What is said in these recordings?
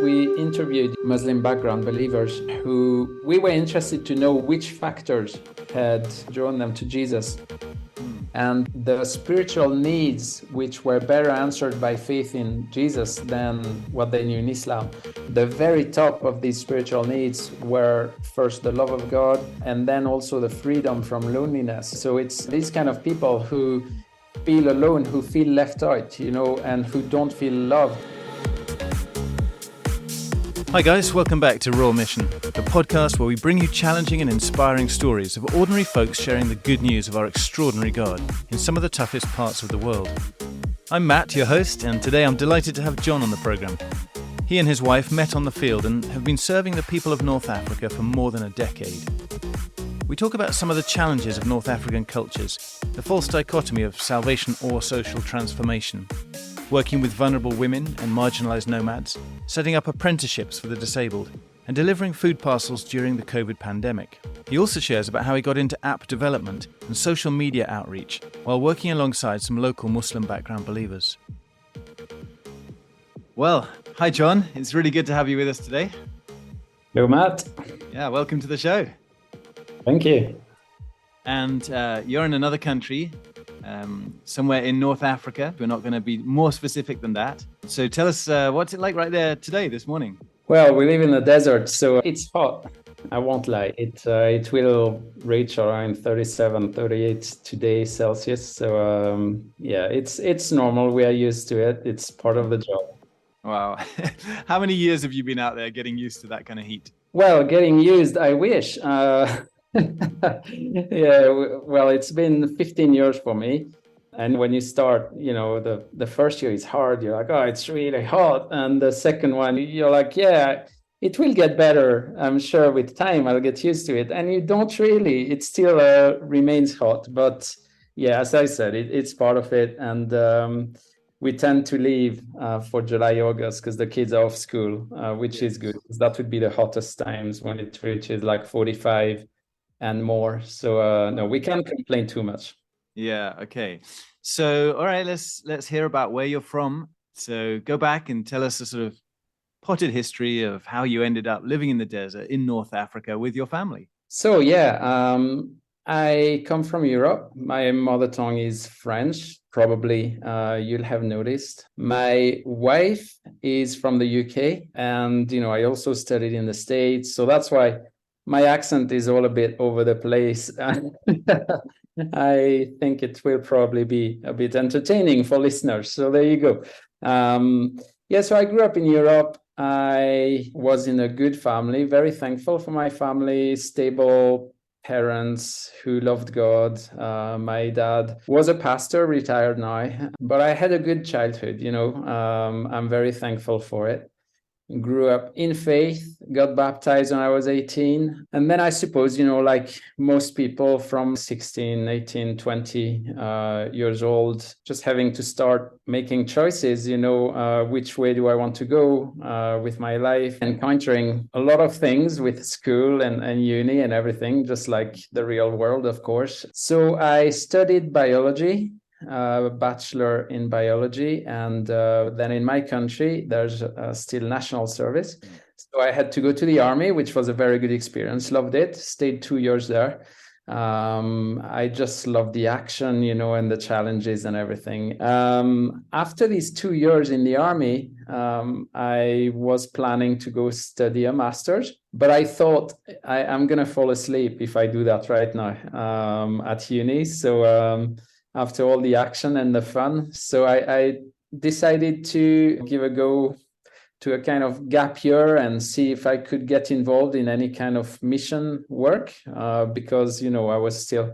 we interviewed Muslim background believers who we were interested to know which factors had drawn them to Jesus. And the spiritual needs which were better answered by faith in Jesus than what they knew in Islam. The very top of these spiritual needs were first the love of God and then also the freedom from loneliness. So it's these kind of people who feel alone, who feel left out, and who don't feel loved. Hi guys, welcome back to Raw Mission, the podcast where we bring you challenging and inspiring stories of ordinary folks sharing the good news of our extraordinary God in some of the toughest parts of the world. I'm Matt, your host, and today I'm delighted to have John on the programme. He and his wife met on the field and have been serving the people of North Africa for more than a decade. We talk about some of the challenges of North African cultures, the false dichotomy of salvation or social transformation, working with vulnerable women and marginalised nomads, setting up apprenticeships for the disabled, and delivering food parcels during the COVID pandemic. He also shares about how he got into app development and social media outreach while working alongside some local Muslim background believers. Well, hi John, it's really good to have you with us today. Hello, Matt. Yeah, welcome to the show. Thank you. And you're in another country, somewhere in North Africa. We're not going to be more specific than that. So tell us, what's it like right there today, this morning? Well, we live in the desert, so it's hot. I won't lie. It will reach around 37, 38 today Celsius. So it's normal. We are used to it. It's part of the job. Wow. How many years have you been out there getting used to that kind of heat? Well, getting used, I wish. Yeah, well, it's been 15 years for me. And when you start, the first year is hard. You're like, oh, it's really hot. And the second one, you're like, yeah, it will get better. I'm sure with time I'll get used to it. And you don't really, it still remains hot. But yeah, as I said, it's part of it. And we tend to leave for July, August, because the kids are off school, which is good. That would be the hottest times when it reaches like 45 and more. So no, we can't complain too much. Yeah. Okay. So, all right, let's hear about where you're from. So go back and tell us a sort of potted history of how you ended up living in the desert in North Africa with your family. So I come from Europe. My mother tongue is French. Probably you'll have noticed. My wife is from the UK, and I also studied in the States. So that's why my accent is all a bit over the place. I think it will probably be a bit entertaining for listeners. So there you go. So I grew up in Europe. I was in a good family, very thankful for my family, stable parents who loved God. My dad was a pastor, retired now, but I had a good childhood, I'm very thankful for it. Grew up in faith, got baptized when I was 18. And then I suppose, like most people from 16, 18, 20 years old, just having to start making choices, which way do I want to go with my life, encountering a lot of things with school and uni and everything, just like the real world, of course. So I studied biology. Bachelor in biology, and then in my country there's still national service, so I had to go to the army, which was a very good experience. Loved it. Stayed 2 years there. I just loved the action, and the challenges and everything. After these 2 years in the army, I was planning to go study a master's, but I thought I'm gonna fall asleep if I do that right now at uni. So after all the action and the fun. So I decided to give a go to a kind of gap year and see if I could get involved in any kind of mission work because, I was still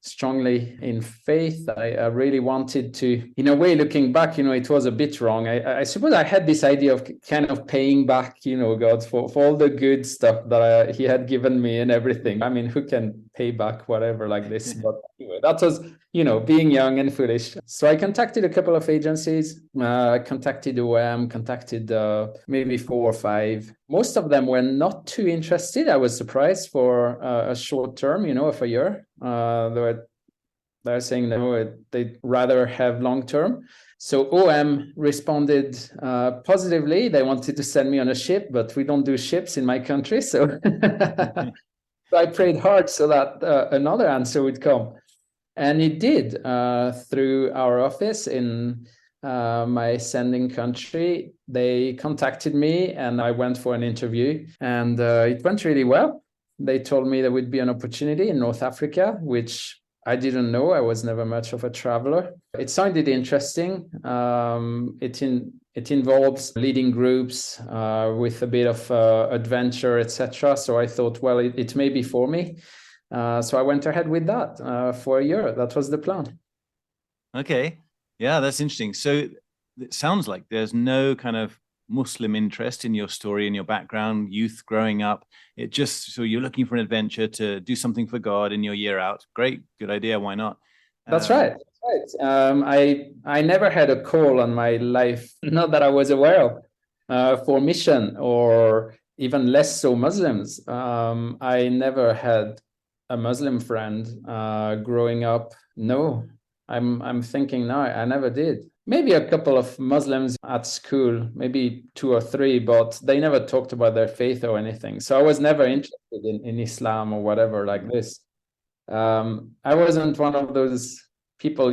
strongly in faith. I really wanted to, in a way, looking back, it was a bit wrong. I suppose I had this idea of kind of paying back, God for all the good stuff that he had given me and everything. I mean, who can pay back whatever like this? But anyway, that was, being young and foolish. So I contacted a couple of agencies, contacted OM, contacted maybe 4 or 5. Most of them were not too interested. I was surprised for a short term, of a year. They're saying no, they'd rather have long term. So OM responded positively. They wanted to send me on a ship, but we don't do ships in my country. So I prayed hard so that another answer would come. And it did through our office in my sending country. They contacted me and I went for an interview, and it went really well. They told me there would be an opportunity in North Africa, which I didn't know. I was never much of a traveler. It sounded interesting. It involves leading groups with a bit of adventure, etc. So I thought, well, it may be for me. So I went ahead with that for a year. That was the plan. Okay. Yeah, that's interesting. So it sounds like there's no kind of Muslim interest in your story, in your background, youth growing up. It just, so you're looking for an adventure to do something for God in your year out. Great. Good idea. Why not? That's right. That's right. I never had a call on my life, not that I was aware of, for mission or even less so Muslims. I never had a Muslim friend growing up. No, I'm thinking now, I never did. Maybe a couple of Muslims at school, maybe 2 or 3, but they never talked about their faith or anything. So I was never interested in Islam or whatever like this. I wasn't one of those people,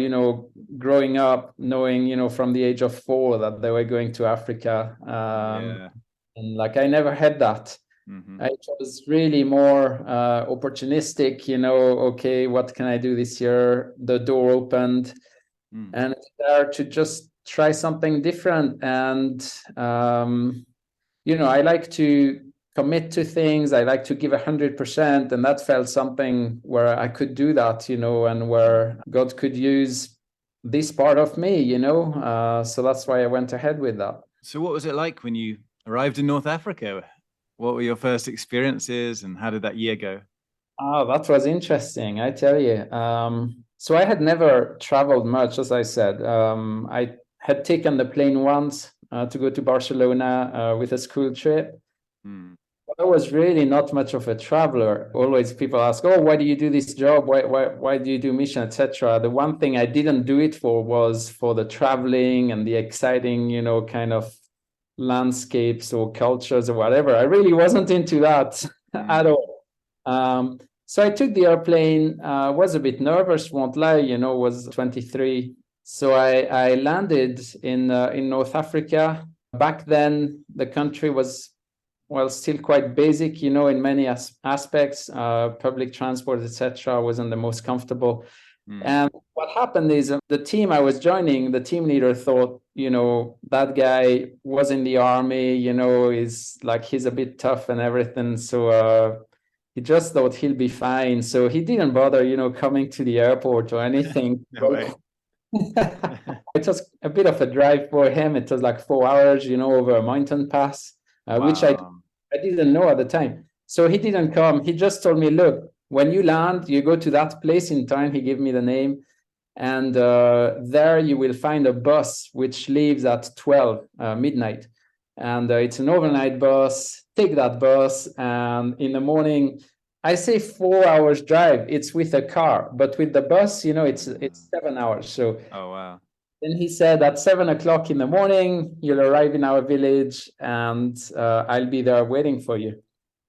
growing up knowing, from the age of 4 that they were going to Africa. And like, I never had that. Mm-hmm. It was really more opportunistic, okay, what can I do this year? The door opened. And there to just try something different. And, I like to commit to things. I like to give 100%. And that felt something where I could do that, and where God could use this part of me, so that's why I went ahead with that. So what was it like when you arrived in North Africa? What were your first experiences and how did that year go? Oh, that was interesting, I tell you. So I had never traveled much, as I said. I had taken the plane once to go to Barcelona with a school trip. I was really not much of a traveler. Always people ask, oh, why do you do this job? Why do you do mission, etc.? The one thing I didn't do it for was for the traveling and the exciting, kind of landscapes or cultures or whatever. I really wasn't into that at all. So I took the airplane, was a bit nervous, won't lie, was 23. So I landed in North Africa. Back then, the country was, well, still quite basic, in many aspects. Public transport, etc., wasn't the most comfortable. And what happened is the team I was joining, the team leader thought, that guy was in the army, is like, he's a bit tough and everything. So he just thought he'll be fine. So he didn't bother, coming to the airport or anything. No way. It was a bit of a drive for him. It was like 4 hours, over a mountain pass, which I didn't know at the time. So he didn't come. He just told me, look, when you land, you go to that place in town. He gave me the name. And there you will find a bus which leaves at 12 midnight. And it's an overnight bus. Take that bus. And in the morning, I say 4 hours drive. It's with a car. But with the bus, it's 7 hours. So, oh, wow. Then he said at 7 o'clock in the morning, you'll arrive in our village and I'll be there waiting for you.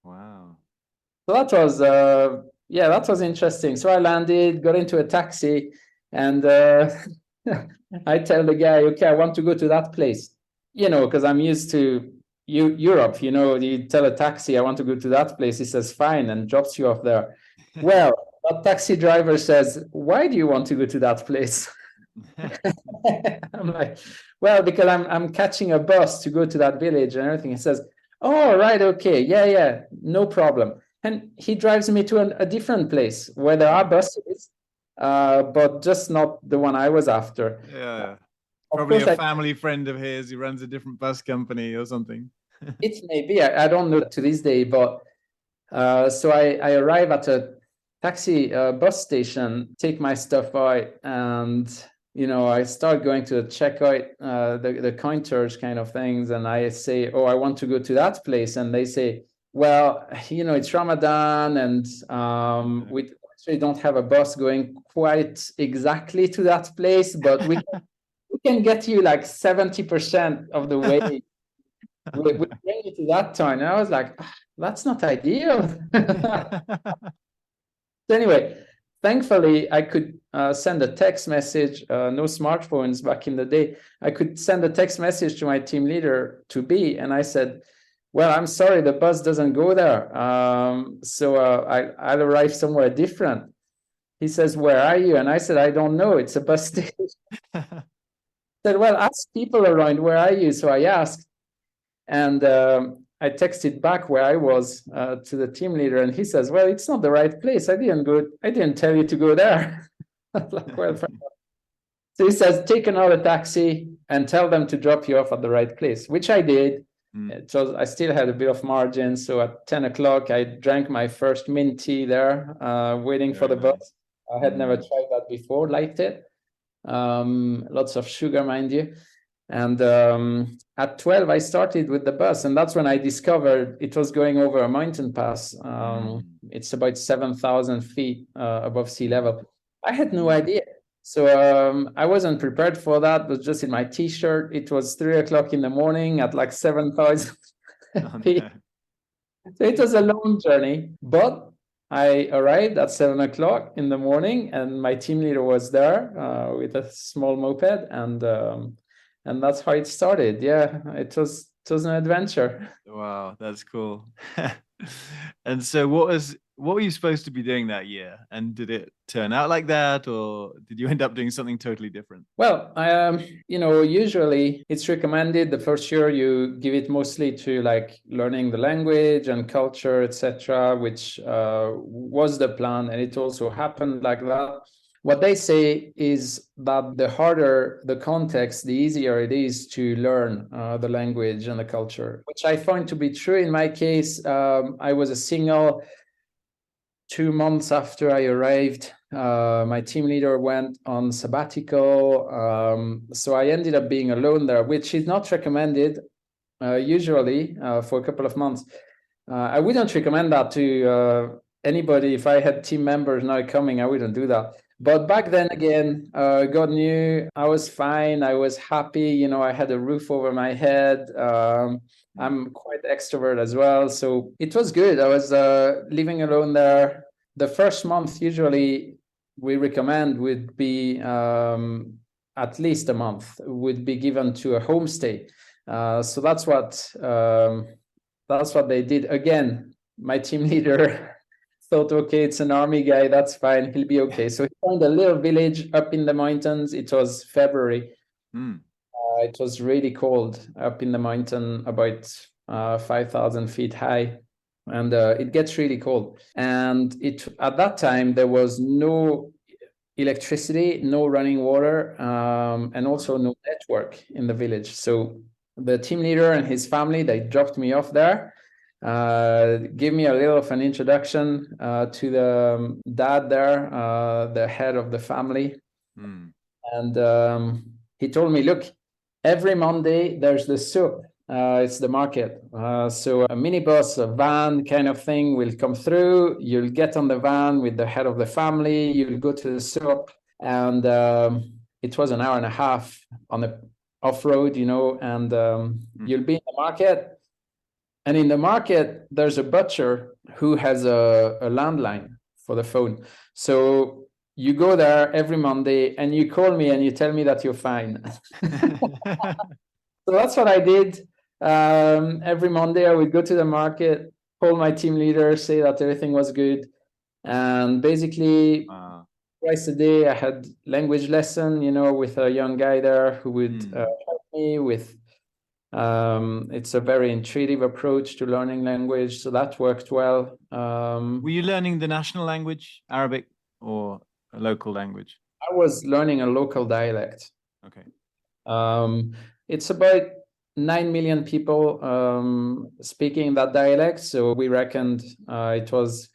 Wow. So that was, that was interesting. So I landed, got into a taxi, and I tell the guy, okay, I want to go to that place, because I'm used to Europe, you tell a taxi, I want to go to that place. He says, fine, and drops you off there. Well, that taxi driver says, why do you want to go to that place? I'm like, well, because I'm catching a bus to go to that village and everything. He says, oh, right, okay, yeah, no problem. And he drives me to a different place where there are buses, but just not the one I was after. Yeah, probably a family friend of his who runs a different bus company or something. It may be, I don't know to this day, but so I arrive at a taxi bus station, take my stuff out, and I start going to check out the counters kind of things, and I say, oh, I want to go to that place, and they say, well, it's Ramadan, and we actually don't have a bus going quite exactly to that place, but we we can get you like 70% of the way. We bring you to that town. And I was like, "Ah, that's not ideal." So anyway, thankfully, I could send a text message, no smartphones back in the day. I could send a text message to my team leader to be, and I said, well, I'm sorry, the bus doesn't go there. So I'll arrive somewhere different. He says, where are you? And I said, I don't know. It's a bus station. Said, well, ask people around, where are you? So I asked, and I texted back where I was to the team leader, and he says, well, it's not the right place. I didn't tell you to go there. Like, well, so he says, take another taxi and tell them to drop you off at the right place, which I did. So I still had a bit of margin. So at 10 o'clock, I drank my first mint tea there, waiting for the bus. I had never tried that before, liked it. Lots of sugar, mind you. And at 12, I started with the bus. And that's when I discovered it was going over a mountain pass. It's about 7,000 feet above sea level. I had no idea. So I wasn't prepared for that. It was just in my T-shirt. It was 3 o'clock in the morning at like 7,000 feet. So it was a long journey, but I arrived at 7 o'clock in the morning, and my team leader was there with a small moped, and that's how it started. Yeah, it was an adventure. Wow, that's cool. And so what were you supposed to be doing that year? And did it turn out like that, or did you end up doing something totally different? Well, usually it's recommended the first year you give it mostly to like learning the language and culture, etc., which was the plan, and it also happened like that. What they say is that the harder the context, the easier it is to learn the language and the culture, which I found to be true in my case. I was a single. 2 months after I arrived, my team leader went on sabbatical. So I ended up being alone there, which is not recommended usually for a couple of months. I wouldn't recommend that to anybody. If I had team members now coming, I wouldn't do that. But back then again, God knew I was fine. I was happy. I had a roof over my head. I'm quite extrovert as well. So it was good. I was living alone there. The first month, usually we recommend would be at least a month would be given to a homestay. So that's what they did. Again, my team leader thought, okay, it's an army guy, that's fine, he'll be okay. So he found a little village up in the mountains. It was February. It was really cold up in the mountain, about 5,000 feet high, and it gets really cold. And at that time there was no electricity, no running water, and also no network in the village. So the team leader and his family, they dropped me off there. Give me a little of an introduction to the dad there, the head of the family. And he told me, look, every Monday there's the soup. It's the market. So a minibus, a van kind of thing will come through. You'll get on the van with the head of the family. You'll go to the soup. And it was an hour and a half on the off-road, and you'll be in the market. And in the market, there's a butcher who has a landline for the phone. So you go there every Monday and you call me and you tell me that you're fine. So that's what I did. Every Monday, I would go to the market, call my team leader, say that everything was good. And basically, twice a day, I had language lesson, with a young guy there who would help me with. It's a very intuitive approach to learning language, so that worked well. Were you learning the national language, Arabic, or a local language? I was learning a local dialect. Okay. It's about 9 million people speaking that dialect, so we reckoned it was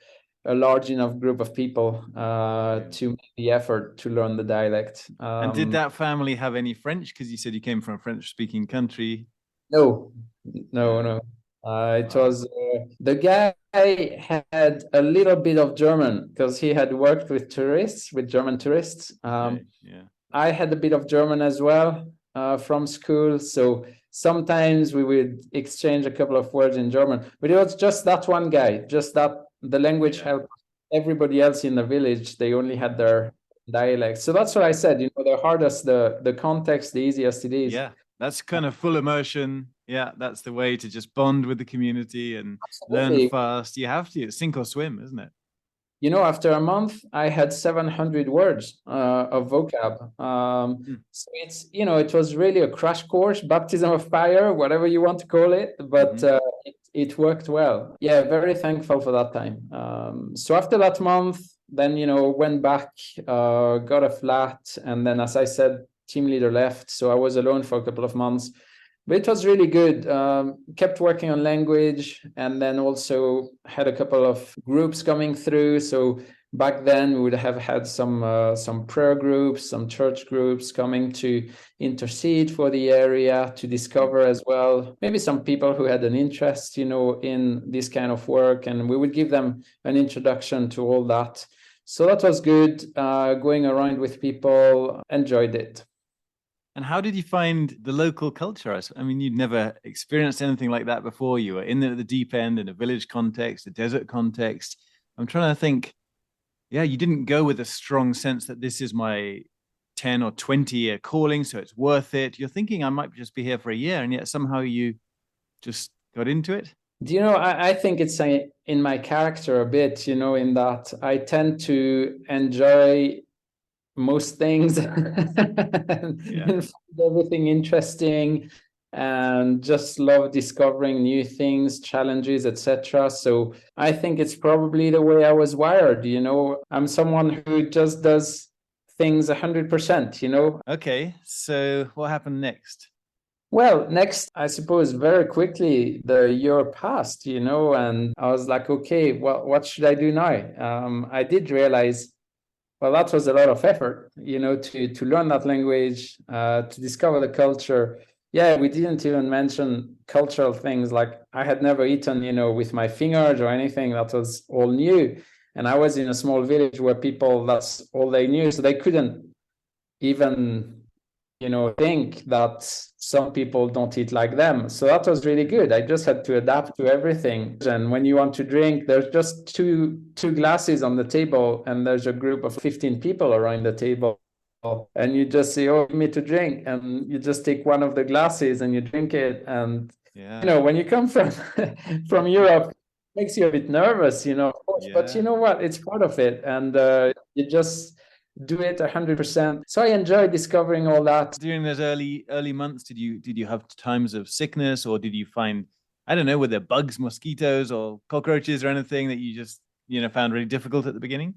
a large enough group of people to make the effort to learn the dialect. And did that family have any French? Because you said you came from a French-speaking country. No. It was the guy had a little bit of German because he had worked with German tourists. I had a bit of German as well from school. So sometimes we would exchange a couple of words in German, but it was just that one guy, just that the language helped everybody else in the village. They only had their dialect. So that's what I said, the hardest, the context, the easiest it is. Yeah, that's kind of full immersion. Yeah, that's the way to just bond with the community and Absolutely. learn fast. You have to. It's sink or swim, isn't it? After a month, I had 700 words of vocab. So it was really a crash course, baptism of fire, whatever you want to call it, but it worked well. Yeah, very thankful for that time. So after that month, then, went back, got a flat, and then, as I said, team leader left. So I was alone for a couple of months. But it was really good. Kept working on language, and then also had a couple of groups coming through. So back then we would have had some prayer groups, some church groups coming to intercede for the area, to discover as well, maybe some people who had an interest, in this kind of work, and we would give them an introduction to all that. So that was good. Going around with people, enjoyed it. And how did you find the local culture? I mean, you'd never experienced anything like that before. You were in the deep end, in a village context, a desert context. I'm trying to think, you didn't go with a strong sense that this is my 10 or 20-year calling, so it's worth it. You're thinking I might just be here for a year, and yet somehow you just got into it. I think it's in my character a bit, in that I tend to enjoy most things and find everything interesting, and just love discovering new things, challenges, etc. So I think it's probably the way I was wired. I'm someone who just does things 100%. Okay, so what happened next? Well, next, I suppose, very quickly the year passed, and I was like, okay, well, what should I do now? I did realize, well, that was a lot of effort, to learn that language, to discover the culture. Yeah, we didn't even mention cultural things, like I had never eaten, with my fingers or anything. That was all new. And I was in a small village where people, that's all they knew. So they couldn't even, think that some people don't eat like them. So that was really good. I just had to adapt to everything. And when you want to drink, there's just two glasses on the table, and there's a group of 15 people around the table. And you just say, oh, give me to drink. And you just take one of the glasses and you drink it. And, when you come from Europe, it makes you a bit nervous, of course. But you know what? It's part of it. And you just do it 100%. So I enjoy discovering all that. During those early months, did you have times of sickness, or did you find, I don't know, were there bugs, mosquitoes, or cockroaches or anything that you just found really difficult at the beginning?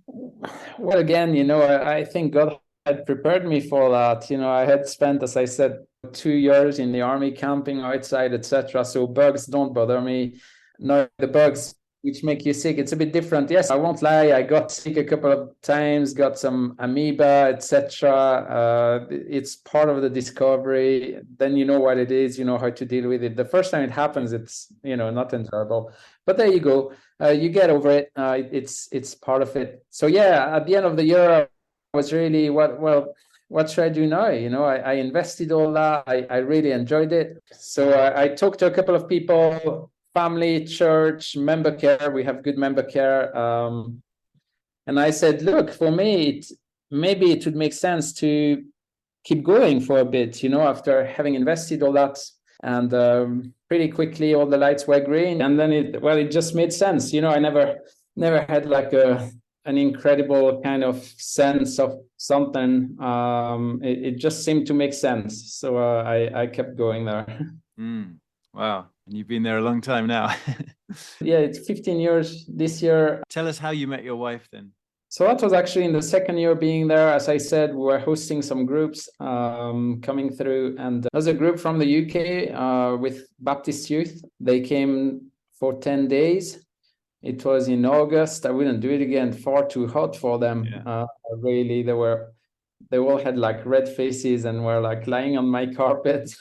Well, again, I think God had prepared me for that. I had spent, as I said, 2 years in the army camping outside, etc. So bugs don't bother me. No, the bugs which make you sick, it's a bit different. Yes, I won't lie, I got sick a couple of times, got some amoeba, etc. It's part of the discovery. Then you know what it is, you know how to deal with it. The first time it happens, it's not enjoyable, but there you go. You get over it. It's part of it. So yeah, at the end of the year, I was really, what should I do now? I invested all that. I really enjoyed it. So I talked to a couple of people, family, church, member care. We have good member care. And I said, look, for me, maybe it would make sense to keep going for a bit, after having invested all that. And pretty quickly, all the lights were green. And then it just made sense. I never had like an incredible kind of sense of something. It just seemed to make sense. So I kept going there. Wow. And you've been there a long time now. Yeah, it's 15 years this year. Tell us how you met your wife then. So that was actually in the second year being there. As I said, we were hosting some groups coming through. And there's a group from the UK with Baptist youth. They came for 10 days. It was in August. I wouldn't do it again. Far too hot for them. Yeah. Really, they all had like red faces and were like lying on my carpet.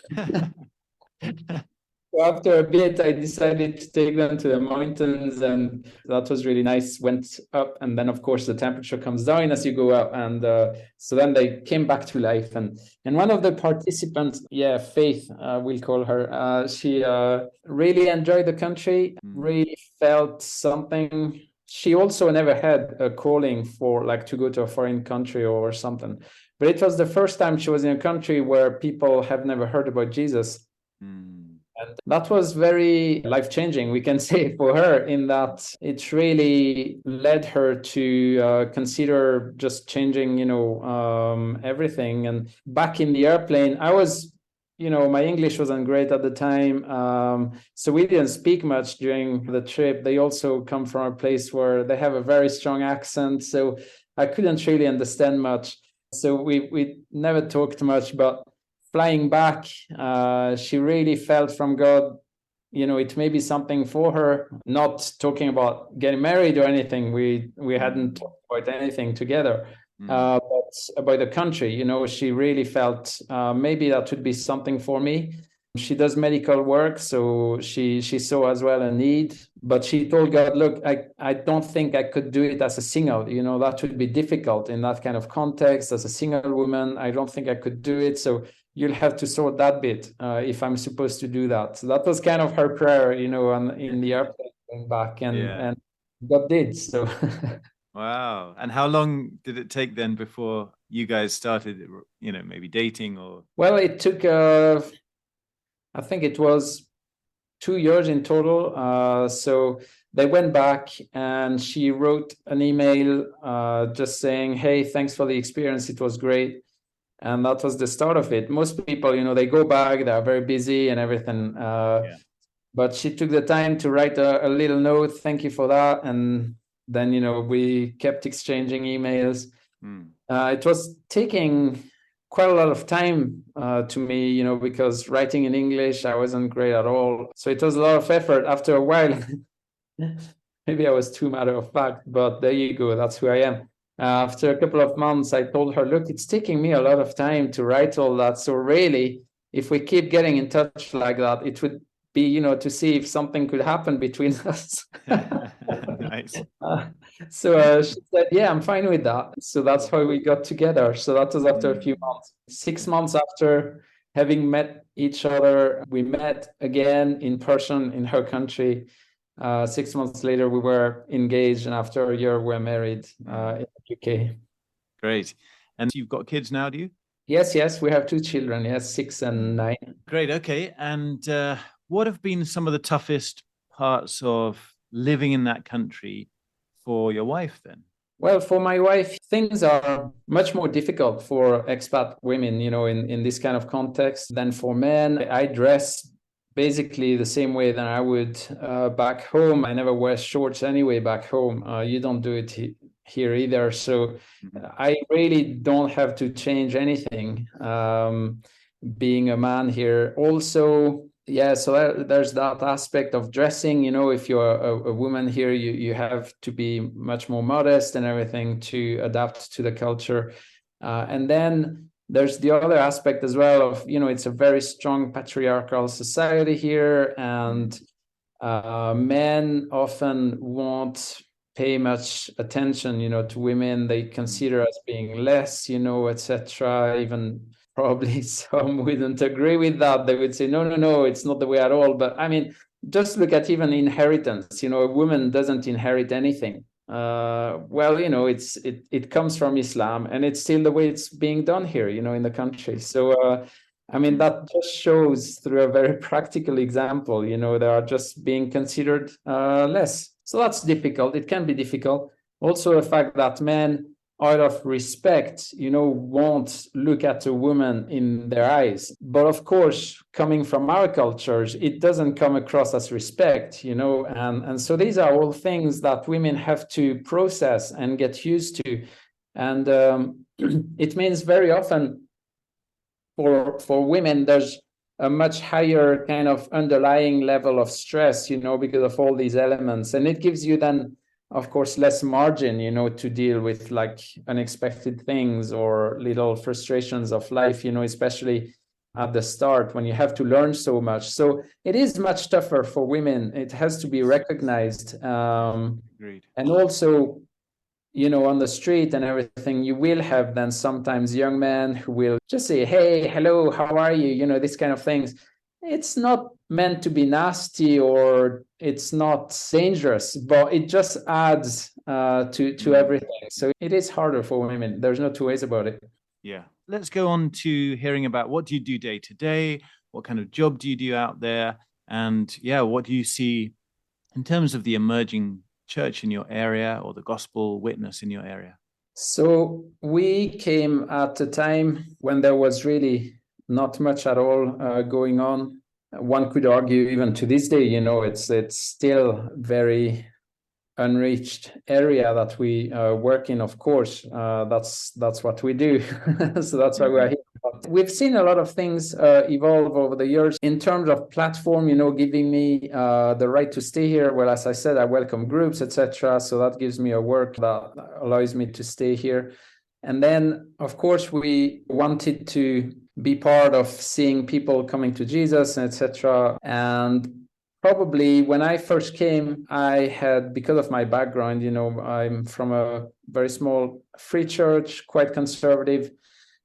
After a bit, I decided to take them to the mountains, and that was really nice. Went up, and then of course the temperature comes down as you go up, and so then they came back to life. And one of the participants, yeah, Faith, we'll call her. She really enjoyed the country, really felt something. She also never had a calling for like to go to a foreign country or something, but it was the first time she was in a country where people have never heard about Jesus. And that was very life-changing, we can say, for her, in that it really led her to consider just changing, everything. And back in the airplane, I was, my English wasn't great at the time. So we didn't speak much during the trip. They also come from a place where they have a very strong accent. So I couldn't really understand much. So we never talked much, but flying back, she really felt from God, it may be something for her. Not talking about getting married or anything. We hadn't talked about anything together, but about the country. She really felt maybe that would be something for me. She does medical work, so she saw as well a need. But she told God, look, I don't think I could do it as a single. That would be difficult in that kind of context. As a single woman, I don't think I could do it. So you'll have to sort that bit if I'm supposed to do that. So that was kind of her prayer, in the airplane going back, and God did. So Wow. And how long did it take then before you guys started, maybe dating or? Well, it took I think it was 2 years in total. So they went back and she wrote an email just saying, hey, thanks for the experience. It was great. And that was the start of it. Most people, they go back, they're very busy and everything. But she took the time to write a little note. Thank you for that. And then, we kept exchanging emails. It was taking quite a lot of time to me, because writing in English, I wasn't great at all. So it was a lot of effort. After a while, maybe I was too matter of fact, but there you go. That's who I am. After a couple of months, I told her, look, it's taking me a lot of time to write all that. So really, if we keep getting in touch like that, it would be, to see if something could happen between us. Nice. So she said, yeah, I'm fine with that. So that's how we got together. So that was after a few months. 6 months after having met each other, we met again in person in her country. 6 months later, we were engaged, and after a year, we're married in the UK. Great. And you've got kids now, do you? Yes, we have 2 children. Yes, 6 and 9. Great. Okay. And what have been some of the toughest parts of living in that country for your wife then? Well, for my wife, things are much more difficult for expat women, in this kind of context than for men. I dress basically the same way that I would back home. I never wear shorts anyway back home. You don't do it here either. So I really don't have to change anything being a man here. Also, so there's that aspect of dressing. If you're a woman here, you have to be much more modest and everything to adapt to the culture. And then there's the other aspect as well of, it's a very strong patriarchal society here, and men often won't pay much attention, to women. They consider us being less, etc. Even probably some wouldn't agree with that. They would say, no, it's not the way at all. But I mean, just look at even inheritance. A woman doesn't inherit anything. It comes from Islam, and it's still the way it's being done here, in the country. So, that just shows through a very practical example, they are just being considered less. So that's difficult. It can be difficult. Also, the fact that men, out of respect, won't look at a woman in their eyes. But of course, coming from our cultures, it doesn't come across as respect, and so these are all things that women have to process and get used to. And it means very often for women, there's a much higher kind of underlying level of stress, because of all these elements. And it gives you then, of course, less margin, to deal with like unexpected things or little frustrations of life, especially at the start when you have to learn so much. So it is much tougher for women. It has to be recognized. Agreed. And also, on the street and everything, you will have then sometimes young men who will just say, hey, hello, how are you? These kind of things. It's not meant to be nasty or it's not dangerous, but it just adds to everything. So it is harder for women. There's no two ways about it. Yeah. Let's go on to hearing about what do you do day to day? What kind of job do you do out there? And what do you see in terms of the emerging church in your area or the gospel witness in your area? So we came at a time when there was really not much at all going on. One could argue even to this day, it's still very unreached area that we work in. Of course, that's what we do. So that's why we're here. But we've seen a lot of things evolve over the years in terms of platform, giving me the right to stay here. Well, as I said, I welcome groups, etc. So that gives me a work that allows me to stay here. And then, of course, we wanted to be part of seeing people coming to Jesus, etc. And probably when I first came, I had, because of my background, I'm from a very small free church, quite conservative.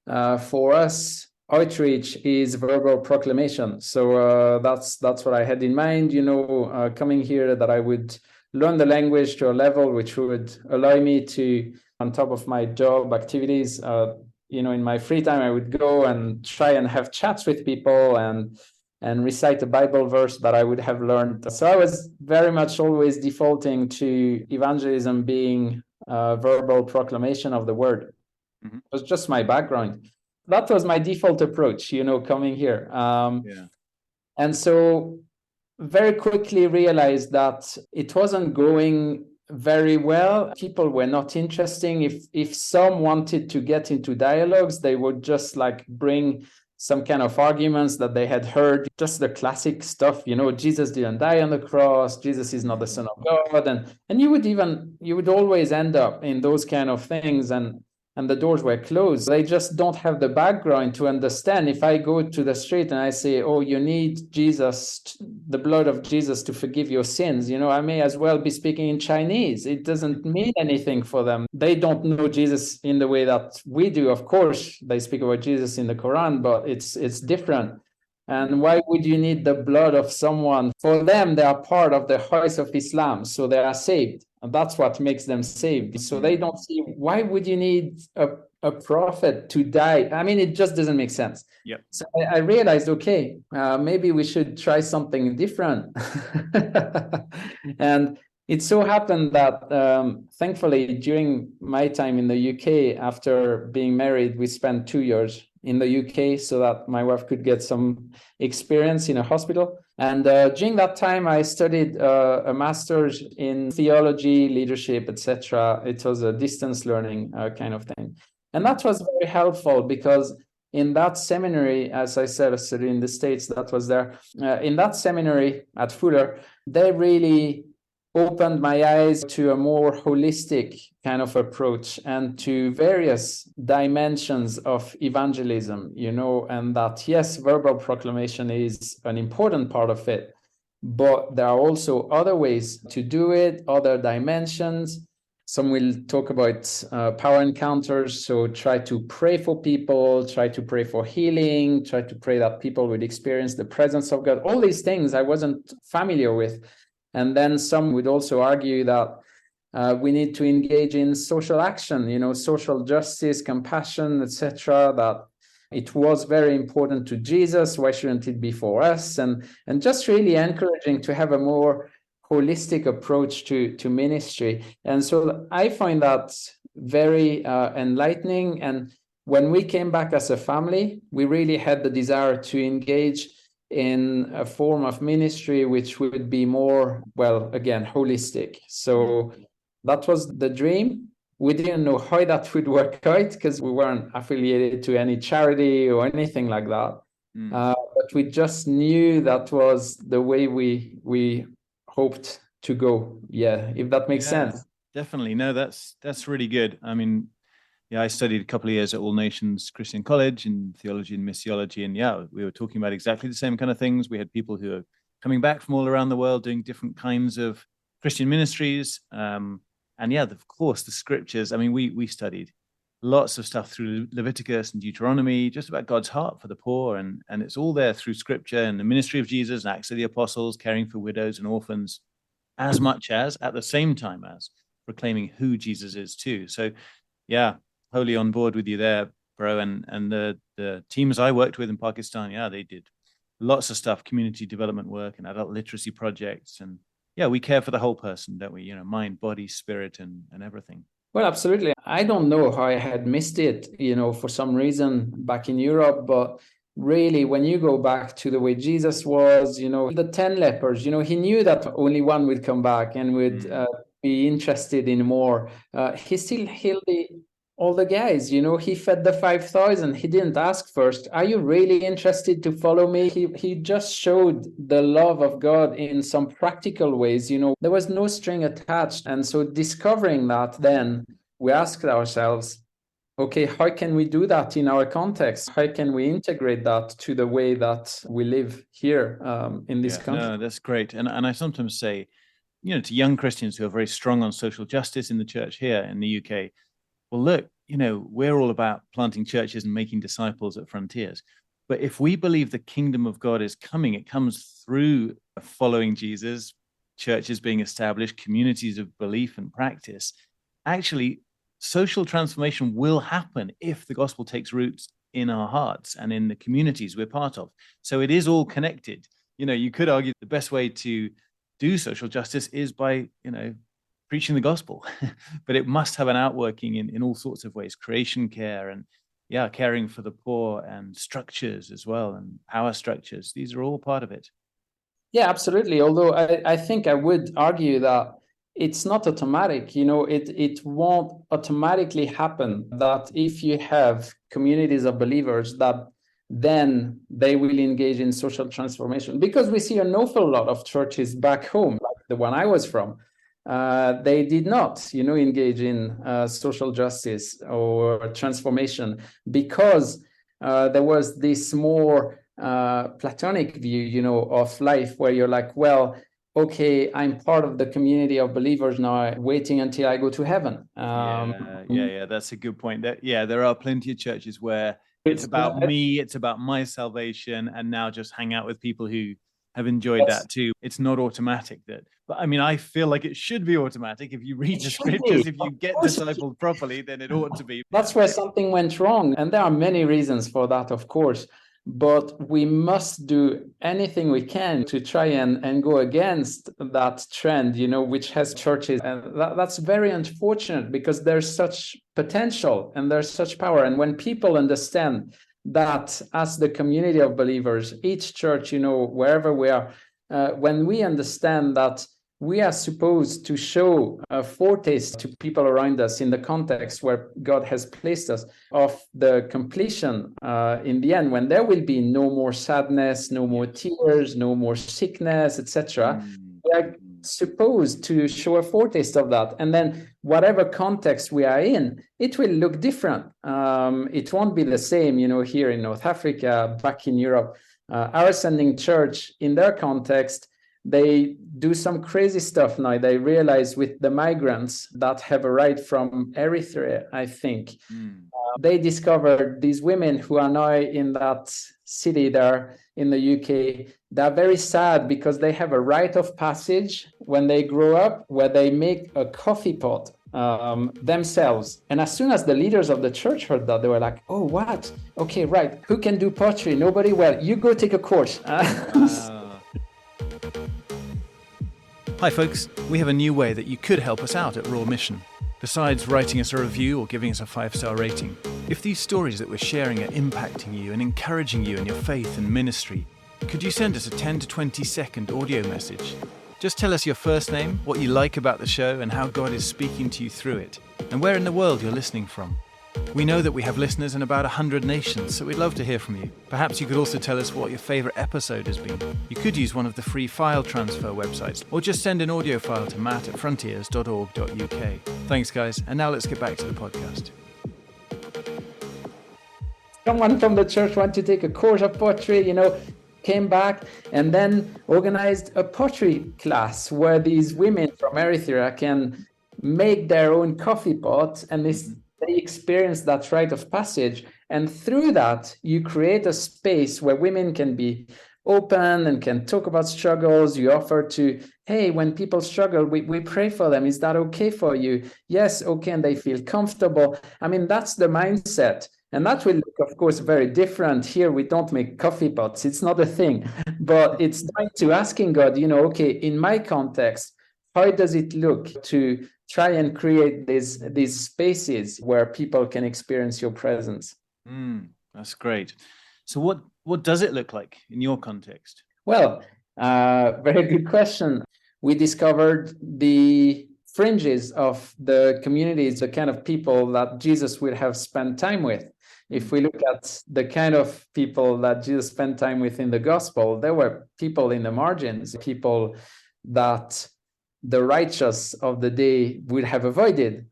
For us, outreach is verbal proclamation. So that's what I had in mind, coming here, that I would learn the language to a level which would allow me to, on top of my job activities, in my free time, I would go and try and have chats with people and recite a Bible verse that I would have learned. So I was very much always defaulting to evangelism being verbal proclamation of the word. Mm-hmm. It was just my background. That was my default approach, coming here. And so very quickly realized that it wasn't going very well. People were not interesting. If some wanted to get into dialogues, they would just bring some kind of arguments that they had heard, just the classic stuff, Jesus didn't die on the cross, Jesus is not the Son of God, and you would always end up in those kind of things, and the doors were closed. They just don't have the background to understand. If I go to the street and I say, oh, you need Jesus, the blood of Jesus to forgive your sins, I may as well be speaking in Chinese. It doesn't mean anything for them. They don't know Jesus in the way that we do. Of course, they speak about Jesus in the Quran, but it's different. And why would you need the blood of someone? For them, they are part of the house of Islam, so they are saved. And that's what makes them saved. So they don't see, why would you need a prophet to die? I mean, it just doesn't make sense. Yep. So I realized, okay, maybe we should try something different. And it so happened that, thankfully, during my time in the UK, after being married, we spent 2 years in the UK so that my wife could get some experience in a hospital. And during that time, I studied a master's in theology, leadership, etc. It was a distance learning kind of thing. And that was very helpful because in that seminary, as I said, I studied in the States, that was there. In that seminary at Fuller, they really opened my eyes to a more holistic kind of approach and to various dimensions of evangelism, and that, yes, verbal proclamation is an important part of it, but there are also other ways to do it, other dimensions. Some will talk about power encounters, so try to pray for people, try to pray for healing, try to pray that people would experience the presence of God. All these things I wasn't familiar with. And then some would also argue that we need to engage in social action, social justice, compassion, etc. That it was very important to Jesus. Why shouldn't it be for us? And just really encouraging to have a more holistic approach to ministry. And so I find that very enlightening. And when we came back as a family, we really had the desire to engage in a form of ministry which would be more, again, holistic. So that was the dream. We didn't know how that would work out because we weren't affiliated to any charity or anything like that. But we just knew that was the way we hoped to go. Yeah, if that makes sense. Definitely. No, that's really good. I mean, Yeah, I studied a couple of years at All Nations Christian College in theology and missiology. And yeah, we were talking about exactly the same kind of things. We had people who are coming back from all around the world doing different kinds of Christian ministries. And yeah, of course, the scriptures. I mean, we studied lots of stuff through Leviticus and Deuteronomy, just about God's heart for the poor. And it's all there through scripture and the ministry of Jesus and Acts of the Apostles, caring for widows and orphans, as much as at the same time as proclaiming who Jesus is too. So yeah, wholly on board with you there, bro. And the teams I worked with in Pakistan, yeah, they did lots of stuff, community development work and adult literacy projects. And yeah, we care for the whole person, don't we? Mind, body, spirit, and everything. Well, absolutely. I don't know how I had missed it, for some reason back in Europe, but really, when you go back to the way Jesus was, the 10 lepers, he knew that only one would come back and would be interested in more. He still healed all the guys, he fed the 5,000. He didn't ask first, are you really interested to follow me? He just showed the love of God in some practical ways. There was no string attached. And so discovering that, then we asked ourselves, okay, how can we do that in our context? How can we integrate that to the way that we live here in this country? No, that's great. And I sometimes say, to young Christians who are very strong on social justice in the church here in the UK, well, look, we're all about planting churches and making disciples at Frontiers. But if we believe the kingdom of God is coming, it comes through following Jesus, churches being established, communities of belief and practice. Actually, social transformation will happen if the gospel takes roots in our hearts and in the communities we're part of. So it is all connected. You could argue the best way to do social justice is by, preaching the gospel, but it must have an outworking in all sorts of ways, creation care and caring for the poor and structures as well, and power structures. These are all part of it. Yeah, absolutely. Although I think I would argue that it's not automatic. It won't automatically happen that if you have communities of believers that then they will engage in social transformation, because we see an awful lot of churches back home, like the one I was from. They did not, engage in social justice or transformation because there was this more platonic view, of life where you're like, well, okay, I'm part of the community of believers now, waiting until I go to heaven. Yeah, that's a good point. There are plenty of churches where it's about me, it's about my salvation, and now just hang out with people who have enjoyed that too. It's not automatic but I mean, I feel like it should be automatic. If you read the scriptures, if you get discipled properly, then it ought to be. That's where something went wrong. And there are many reasons for that, of course. But we must do anything we can to try and go against that trend, which has churches. And that's very unfortunate because there's such potential and there's such power. And when people understand that as the community of believers, each church, wherever we are, when we understand that we are supposed to show a foretaste to people around us in the context where God has placed us of the completion in the end, when there will be no more sadness, no more tears, no more sickness, etc. We are supposed to show a foretaste of that. And then whatever context we are in, it will look different. It won't be the same, here in North Africa, back in Europe. Our sending church, in their context, they do some crazy stuff now. They realize with the migrants that have arrived from Eritrea, I think, they discovered these women who are now in that city there in the UK. They're very sad because they have a rite of passage when they grow up where they make a coffee pot themselves. And as soon as the leaders of the church heard that, they were like, oh, what? Okay, right. Who can do pottery? Nobody? Well, you go take a course. Hi folks, we have a new way that you could help us out at Raw Mission. Besides writing us a review or giving us a 5-star rating, if these stories that we're sharing are impacting you and encouraging you in your faith and ministry, could you send us a 10 to 20 second audio message? Just tell us your first name, what you like about the show and how God is speaking to you through it, and where in the world you're listening from. We know that we have listeners in about 100 nations, so we'd love to hear from you. Perhaps you could also tell us what your favourite episode has been. You could use one of the free file transfer websites, or just send an audio file to matt@frontiers.org.uk. Thanks guys, and now let's get back to the podcast. someone from the church wanted to take a course of pottery, came back and then organized a pottery class where these women from Eritrea can make their own coffee pot, and they experience that rite of passage. And through that, you create a space where women can be open and can talk about struggles. You offer to, hey, when people struggle, we pray for them. Is that okay for you? Yes, okay, and they feel comfortable. I mean, that's the mindset. And that will look, of course, very different. Here, we don't make coffee pots. It's not a thing. But it's down to asking God, okay, in my context, how does it look to try and create these spaces where people can experience your presence? That's great. So what does it look like in your context? Well, very good question. We discovered the fringes of the communities, the kind of people that Jesus would have spent time with. If we look at the kind of people that Jesus spent time with in the gospel, there were people in the margins, people that the righteous of the day would have avoided.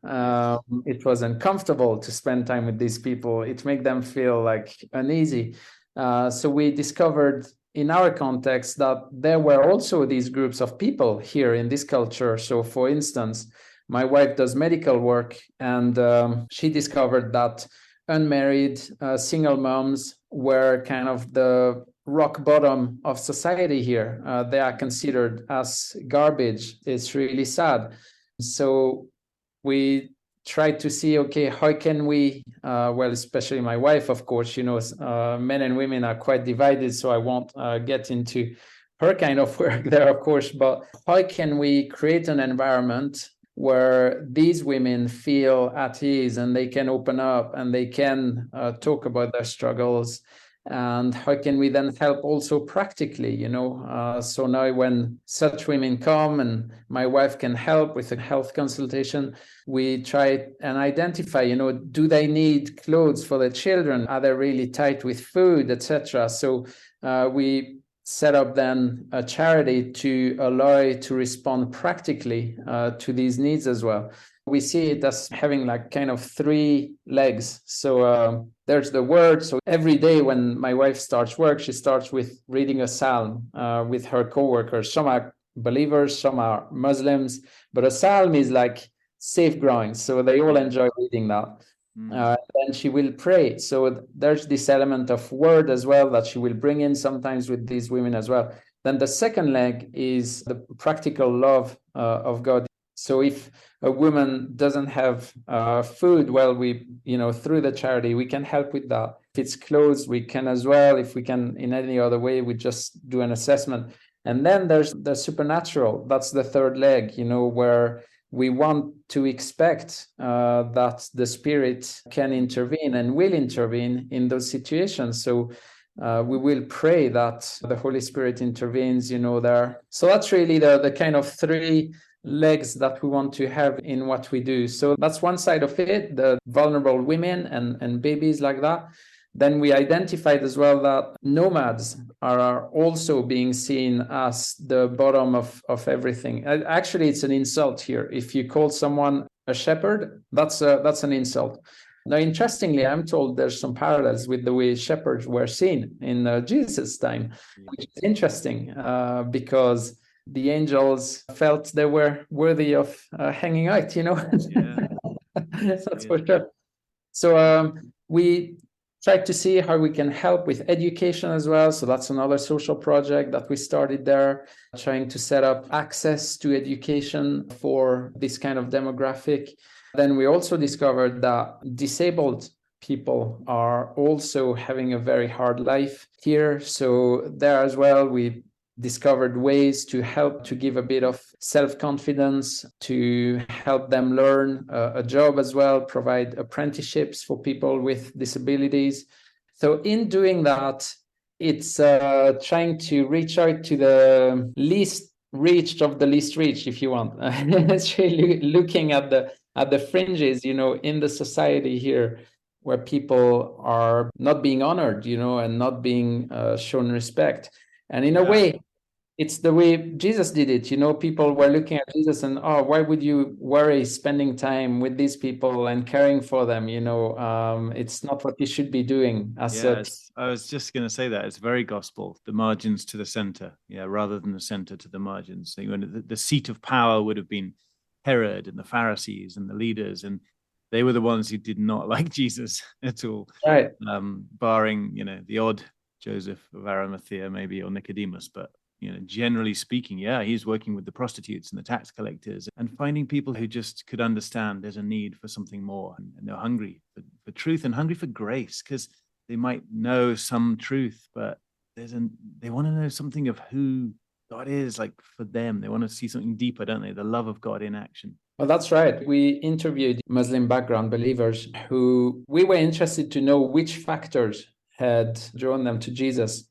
It was uncomfortable to spend time with these people. It made them feel like uneasy. So we discovered in our context that there were also these groups of people here in this culture. So for instance, my wife does medical work, and she discovered that unmarried single moms were kind of the rock bottom of society here. They are considered as garbage. It's really sad. So we tried to see, okay, how can we, well, especially my wife, of course, men and women are quite divided, so I won't get into her kind of work there, of course, but how can we create an environment where these women feel at ease and they can open up and they can talk about their struggles? And how can we then help also practically, so now when such women come and my wife can help with a health consultation, we try and identify, do they need clothes for their children? Are they really tight with food, etc.? So we set up then a charity to allow to respond practically to these needs as well. We see it as having like kind of three legs. So there's the word. So every day when my wife starts work, she starts with reading a psalm with her coworkers. Some are believers, some are Muslims, but a psalm is like safe ground. So they all enjoy reading that. Then she will pray. So there's this element of word as well that she will bring in sometimes with these women as well. Then the second leg is the practical love of God. So if a woman doesn't have food, well, we, through the charity, we can help with that. If it's clothes, we can as well. If we can in any other way, we just do an assessment. And then there's the supernatural. That's the third leg, where we want to expect that the Spirit can intervene and will intervene in those situations. So we will pray that the Holy Spirit intervenes, there. So that's really the kind of three legs that we want to have in what we do. So that's one side of it, the vulnerable women and babies like that. Then we identified as well that nomads are also being seen as the bottom of everything. Actually, it's an insult here. If you call someone a shepherd, that's an insult. Now, interestingly, I'm told there's some parallels with the way shepherds were seen in Jesus' time, which is interesting because the angels felt they were worthy of hanging out, Yeah. That's for sure. So we tried to see how we can help with education as well. So that's another social project that we started there, trying to set up access to education for this kind of demographic. Then we also discovered that disabled people are also having a very hard life here. So there as well, we discovered ways to help to give a bit of self-confidence, to help them learn a job as well, provide apprenticeships for people with disabilities. So in doing that, it's trying to reach out to the least reached of the least reached, if you want. It's really looking at the fringes, in the society here, where people are not being honored, and not being shown respect. And in a way, it's the way Jesus did it. People were looking at Jesus and, oh, why would you worry spending time with these people and caring for them? It's not what you should be doing as such. I was just going to say that it's very gospel, the margins to the center, rather than the center to the margins. So the seat of power would have been Herod and the Pharisees and the leaders, and they were the ones who did not like Jesus at all, Right. Barring the odd Joseph of Arimathea maybe, or Nicodemus, but generally speaking, he's working with the prostitutes and the tax collectors and finding people who just could understand there's a need for something more, and they're hungry for truth and hungry for grace, because they might know some truth, but they want to know something of who God is, like, for them. They want to see something deeper, don't they? The love of God in action. Well, that's right. We interviewed Muslim background believers who we were interested to know which factors had drawn them to Jesus.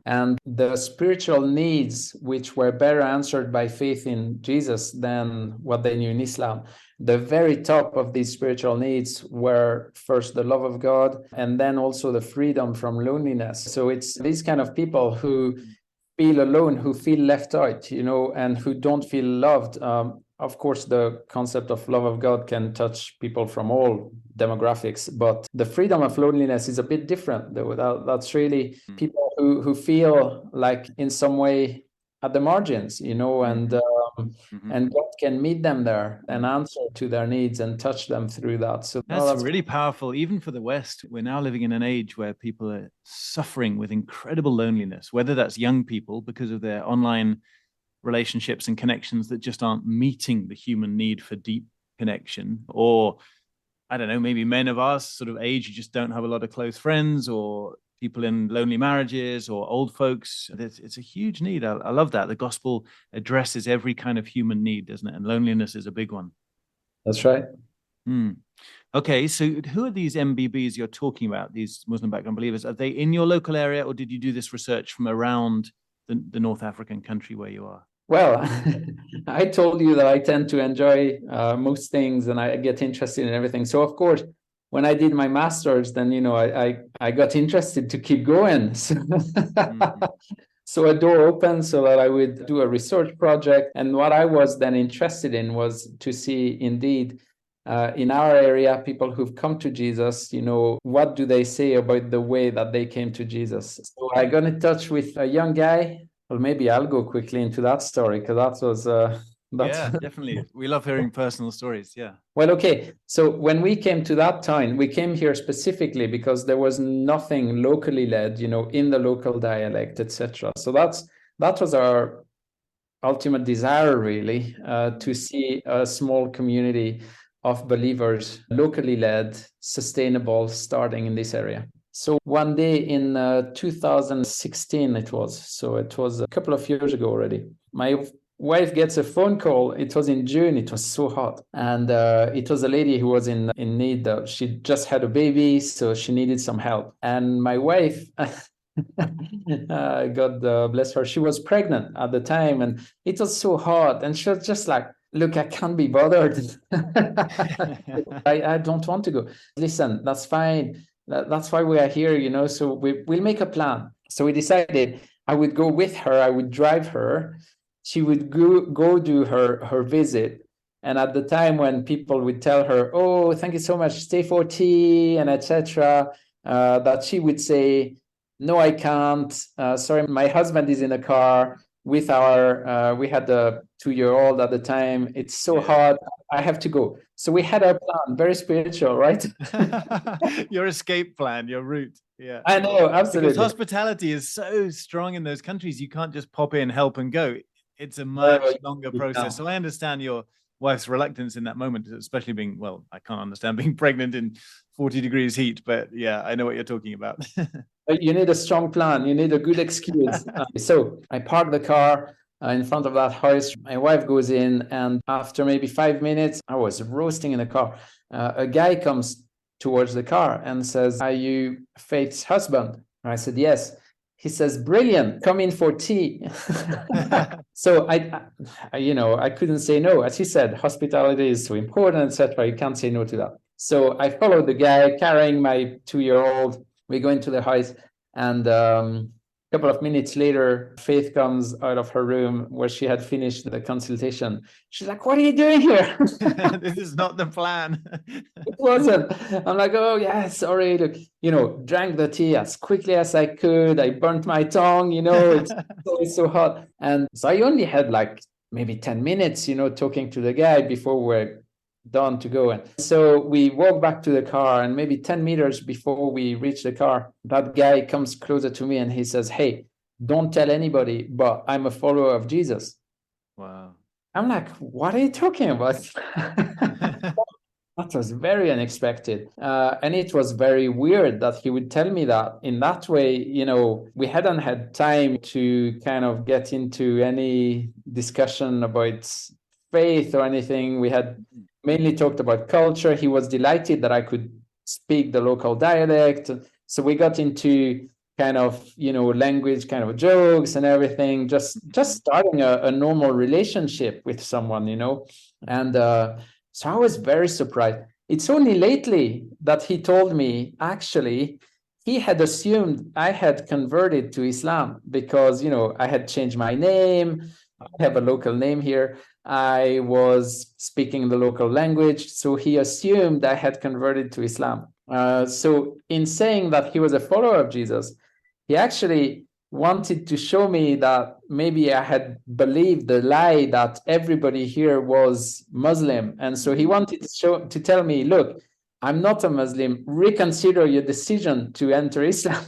And the spiritual needs, which were better answered by faith in Jesus than what they knew in Islam. The very top of these spiritual needs were first the love of God, and then also the freedom from loneliness. So it's these kind of people who feel alone, who feel left out, and who don't feel loved. Of course, the concept of love of God can touch people from all demographics, but the freedom of loneliness is a bit different, though. That's really people who feel like in some way at the margins, and God can meet them there and answer to their needs and touch them through that. So that's really powerful. Even for the West, we're now living in an age where people are suffering with incredible loneliness, whether that's young people because of their online relationships and connections that just aren't meeting the human need for deep connection, or I don't know, maybe men of our sort of age who just don't have a lot of close friends, or people in lonely marriages, or old folks. It's a huge need. I love that. The gospel addresses every kind of human need, doesn't it? And loneliness is a big one. That's right. Okay, so who are these MBBs you're talking about, these Muslim background believers? Are they in your local area, or did you do this research from around the North African country where you are? Well, I told you that I tend to enjoy most things, and I get interested in everything. So, of course, when I did my master's, then, I got interested to keep going. So a door opened so that I would do a research project. And what I was then interested in was to see, indeed, in our area, people who've come to Jesus, what do they say about the way that they came to Jesus? So I got in touch with a young guy. Well, maybe I'll go quickly into that story, because that was... yeah, definitely. We love hearing personal stories, yeah. Well, okay. So when we came to that town, we came here specifically because there was nothing locally led, in the local dialect, etc. So that was our ultimate desire, really, to see a small community of believers, locally led, sustainable, starting in this area. So one day in 2016, it was a couple of years ago already, my wife gets a phone call. It was in June. It was so hot. And it was a lady who was in need. She just had a baby, so she needed some help. And my wife, God bless her, she was pregnant at the time. And it was so hot. And she was just like, look, I can't be bothered. I don't want to go. Listen, that's fine. That's why we are here, so we'll make a plan. So we decided I would go with her. I would drive her. She would go do her visit. And at the time when people would tell her, oh, thank you so much, stay for tea, and etc., that she would say, no, I can't. Sorry, my husband is in a car with we had a 2-year-old at the time. It's so hot. I have to go. So we had our plan, very spiritual, right? Your escape plan, your route. Yeah, I know, absolutely. Because hospitality is so strong in those countries. You can't just pop in, help, and go. It's a much longer process. So I understand your wife's reluctance in that moment, especially being, well, I can't understand being pregnant in 40 degrees heat, but yeah, I know what you're talking about. You need a strong plan. You need a good excuse. So I parked the car in front of that house. My wife goes in, and after maybe 5 minutes, I was roasting in the car. A guy comes towards the car and says, are you Faith's husband? I said, yes. He says, brilliant, come in for tea. So I couldn't say no. As you said, hospitality is so important, etc. You can't say no to that. So I followed the guy carrying my 2-year-old. We go into the house, and couple of minutes later, Faith comes out of her room where she had finished the consultation. She's like, "What are you doing here?" This is not the plan. It wasn't. I'm like, "Oh yeah, sorry. Look, drank the tea as quickly as I could. I burnt my tongue. It's always so hot." And so I only had like maybe 10 minutes, talking to the guy before we're done to go. And so we walk back to the car, and maybe 10 meters before we reach the car, that guy comes closer to me and he says, "Hey, don't tell anybody, but I'm a follower of Jesus." Wow. I'm like, "What are you talking about?" That was very unexpected. And it was very weird that he would tell me that in that way. We hadn't had time to kind of get into any discussion about faith or anything. We had mainly talked about culture. He was delighted that I could speak the local dialect. So we got into kind of, language, kind of jokes and everything, just starting a normal relationship with someone, and so I was very surprised. It's only lately that he told me, actually, he had assumed I had converted to Islam because, I had changed my name. I have a local name here. I was speaking the local language. So he assumed I had converted to Islam. So in saying that he was a follower of Jesus, he actually wanted to show me that maybe I had believed the lie that everybody here was Muslim. And so he wanted to tell me, "Look, I'm not a Muslim. Reconsider your decision to enter Islam."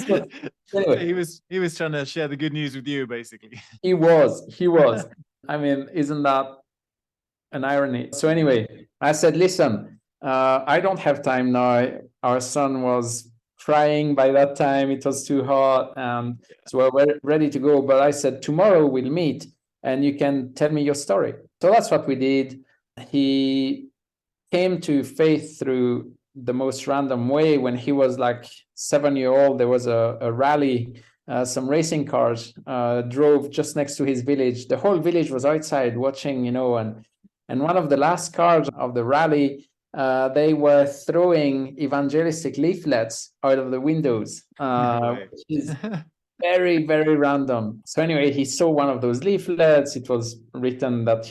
So, anyway, he was trying to share the good news with you, basically. he was. I mean, isn't that an irony? So anyway, I said, "Listen, I don't have time now." Our son was crying by that time. It was too hot, and so we're ready to go. But I said, "Tomorrow we'll meet and you can tell me your story." So that's what we did. He came to faith through the most random way. When he was like 7-year-old, there was a rally. Some racing cars drove just next to his village. The whole village was outside watching, and one of the last cars of the rally, they were throwing evangelistic leaflets out of the windows, which is very, very random. So anyway, he saw one of those leaflets. It was written that,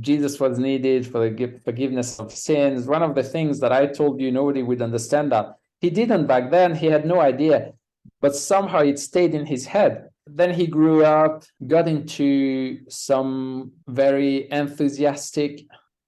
Jesus was needed for the forgiveness of sins. One of the things that I told you, nobody would understand that. He didn't back then. He had no idea, but somehow it stayed in his head. Then he grew up, got into some very enthusiastic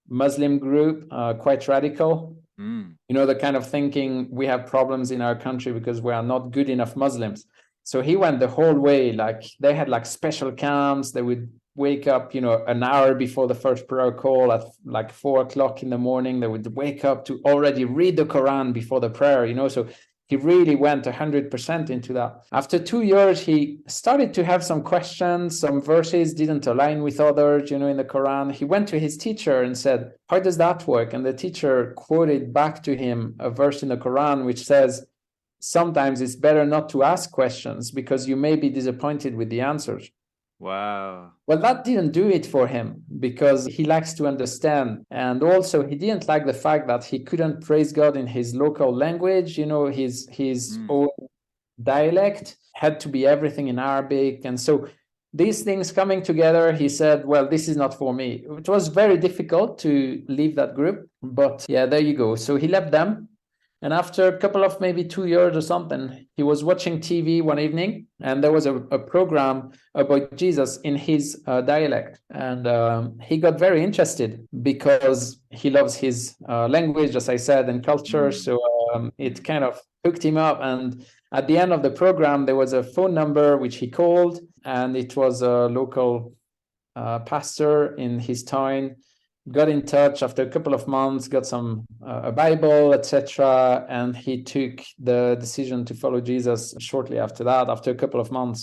Muslim group, quite radical. The kind of thinking, we have problems in our country because we are not good enough Muslims. So he went the whole way. Like, they had like special camps. They would wake up, an hour before the first prayer call at like 4:00 in the morning. They would wake up to already read the Quran before the prayer, So he really went 100% into that. After 2 years, he started to have some questions. Some verses didn't align with others, in the Quran. He went to his teacher and said, "How does that work?" And the teacher quoted back to him a verse in the Quran which says, "Sometimes it's better not to ask questions because you may be disappointed with the answers." Wow. Well, that didn't do it for him because he likes to understand. And also, he didn't like the fact that he couldn't praise God in his local language, his own dialect had to be everything in Arabic. And so these things coming together, he said, "Well, this is not for me." It was very difficult to leave that group, but yeah, there you go. So he left them. And after a couple of maybe 2 years or something, he was watching TV one evening, and there was a program about Jesus in his dialect. And he got very interested because he loves his language, as I said, and culture. So it kind of hooked him up. And at the end of the program, there was a phone number which he called, and it was a local pastor in his town. Got in touch after a couple of months, got some a Bible, etc., and he took the decision to follow Jesus shortly after that, after a couple of months.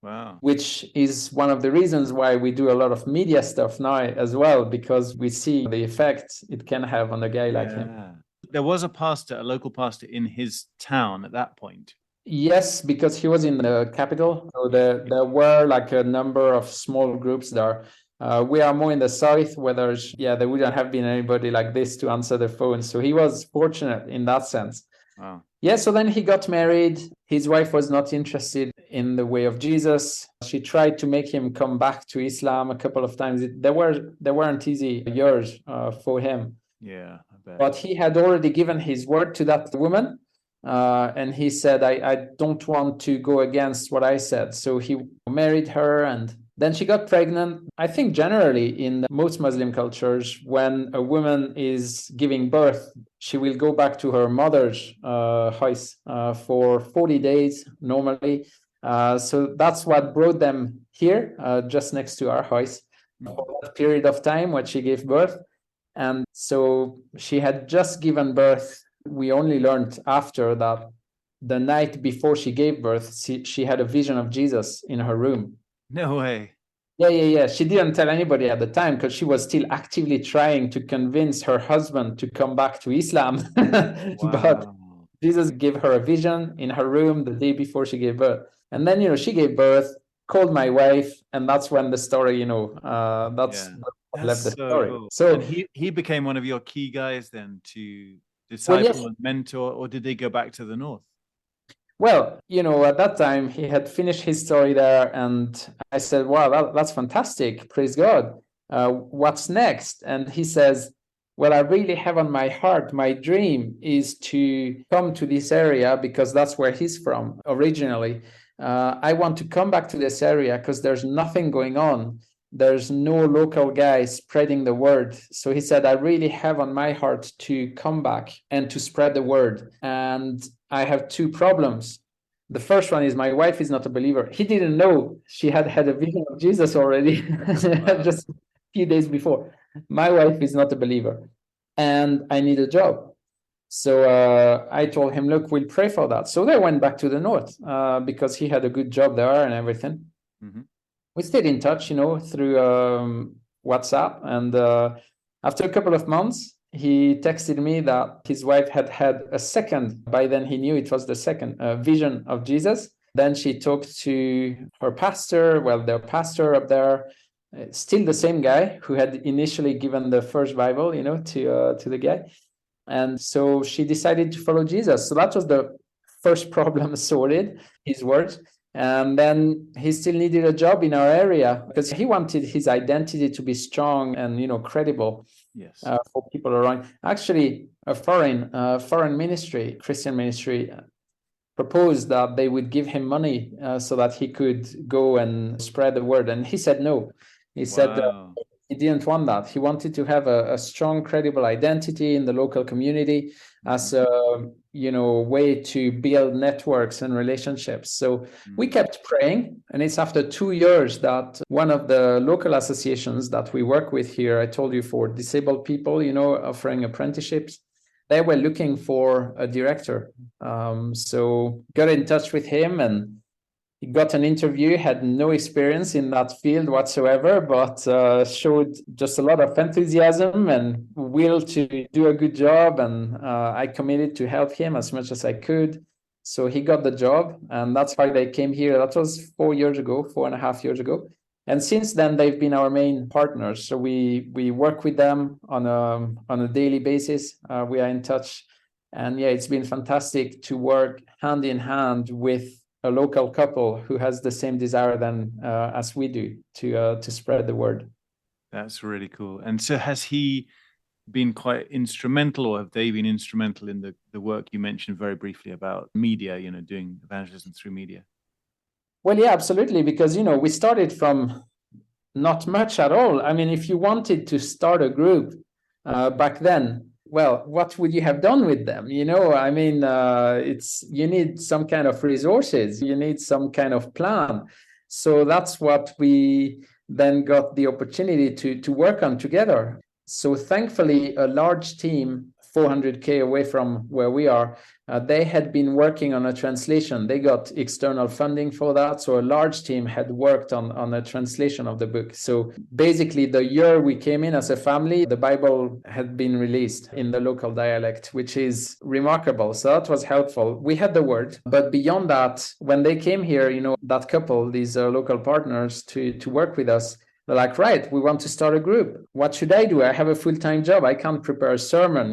Wow. Which is one of the reasons why we do a lot of media stuff now as well, because we see the effect it can have on a guy like him. There was a local pastor in his town at that point. Yes, because he was in the capital. So there were like a number of small groups there. We are more in the south, where there wouldn't have been anybody like this to answer the phone. So he was fortunate in that sense. Wow. Yeah, so then he got married. His wife was not interested in the way of Jesus. She tried to make him come back to Islam a couple of times. There weren't easy years for him. Yeah, I bet. But he had already given his word to that woman. And he said, I don't want to go against what I said. So he married her, and then she got pregnant. I think generally in most Muslim cultures, when a woman is giving birth, she will go back to her mother's house for 40 days normally. So that's what brought them here, just next to our house, for that period of time when she gave birth. And so she had just given birth. We only learned after that the night before she gave birth, she had a vision of Jesus in her room. No way. Yeah. She didn't tell anybody at the time because she was still actively trying to convince her husband to come back to Islam. But Wow. Jesus gave her a vision in her room the day before she gave birth. And then, she gave birth, called my wife, and that's when the story, that's what left the so story. cool. So And he became one of your key guys then to Well, disciple yes. and mentor, or did they go back to the north? Well, at that time he had finished his story there, and I said, wow, that's fantastic. Praise God. What's next? And he says, well, I really have on my heart, my dream is to come to this area because that's where he's from originally. I want to come back to this area because there's nothing going on. There's no local guy spreading the word. So he said, I really have on my heart to come back and to spread the word. And I have two problems. The first one is my wife is not a believer. He didn't know she had had a vision of Jesus already just a few days before. My wife is not a believer and I need a job. So I told him, look, we'll pray for that. So they went back to the north because he had a good job there and everything. Mm-hmm. We stayed in touch, through WhatsApp. And after a couple of months, he texted me that his wife had had a second, by then he knew it was the second, vision of Jesus. Then she talked to her pastor, their pastor up there, still the same guy who had initially given the first Bible, to the guy. And so she decided to follow Jesus. So that was the first problem sorted, his words. And then he still needed a job in our area because he wanted his identity to be strong and, credible. Yes. For people around. Actually, a foreign ministry, Christian ministry, proposed that they would give him money so that he could go and spread the word. And he said no. He said he didn't want that. He wanted to have a strong, credible identity in the local community as a way to build networks and relationships. So we kept praying, and it's after 2 years that one of the local associations that we work with here, I told you, for disabled people, offering apprenticeships, they were looking for a director. So got in touch with him, and he got an interview, had no experience in that field whatsoever, but showed just a lot of enthusiasm and will to do a good job. And I committed to help him as much as I could. So he got the job, and that's how they came here. That was 4.5 years ago. And since then, they've been our main partners. So we work with them on a daily basis. We are in touch. And yeah, it's been fantastic to work hand in hand with a local couple who has the same desire as we do to spread the word. That's really cool. And so has he been quite instrumental, or have they been instrumental in the work you mentioned very briefly about media, doing evangelism through media? Well, yeah, absolutely. Because, we started from not much at all. I mean, if you wanted to start a group back then, well, what would you have done with them? I mean, you need some kind of resources, you need some kind of plan. So that's what we then got the opportunity to work on together. So thankfully, a large team, 400K away from where we are, they had been working on a translation. They got external funding for that. So a large team had worked on a translation of the book. So basically, the year we came in as a family, the Bible had been released in the local dialect, which is remarkable. So that was helpful. We had the word. But beyond that, when they came here, that couple, these local partners to work with us, They're like, right, we want to start a group. What should I do? I have a full-time job. I can't prepare a sermon,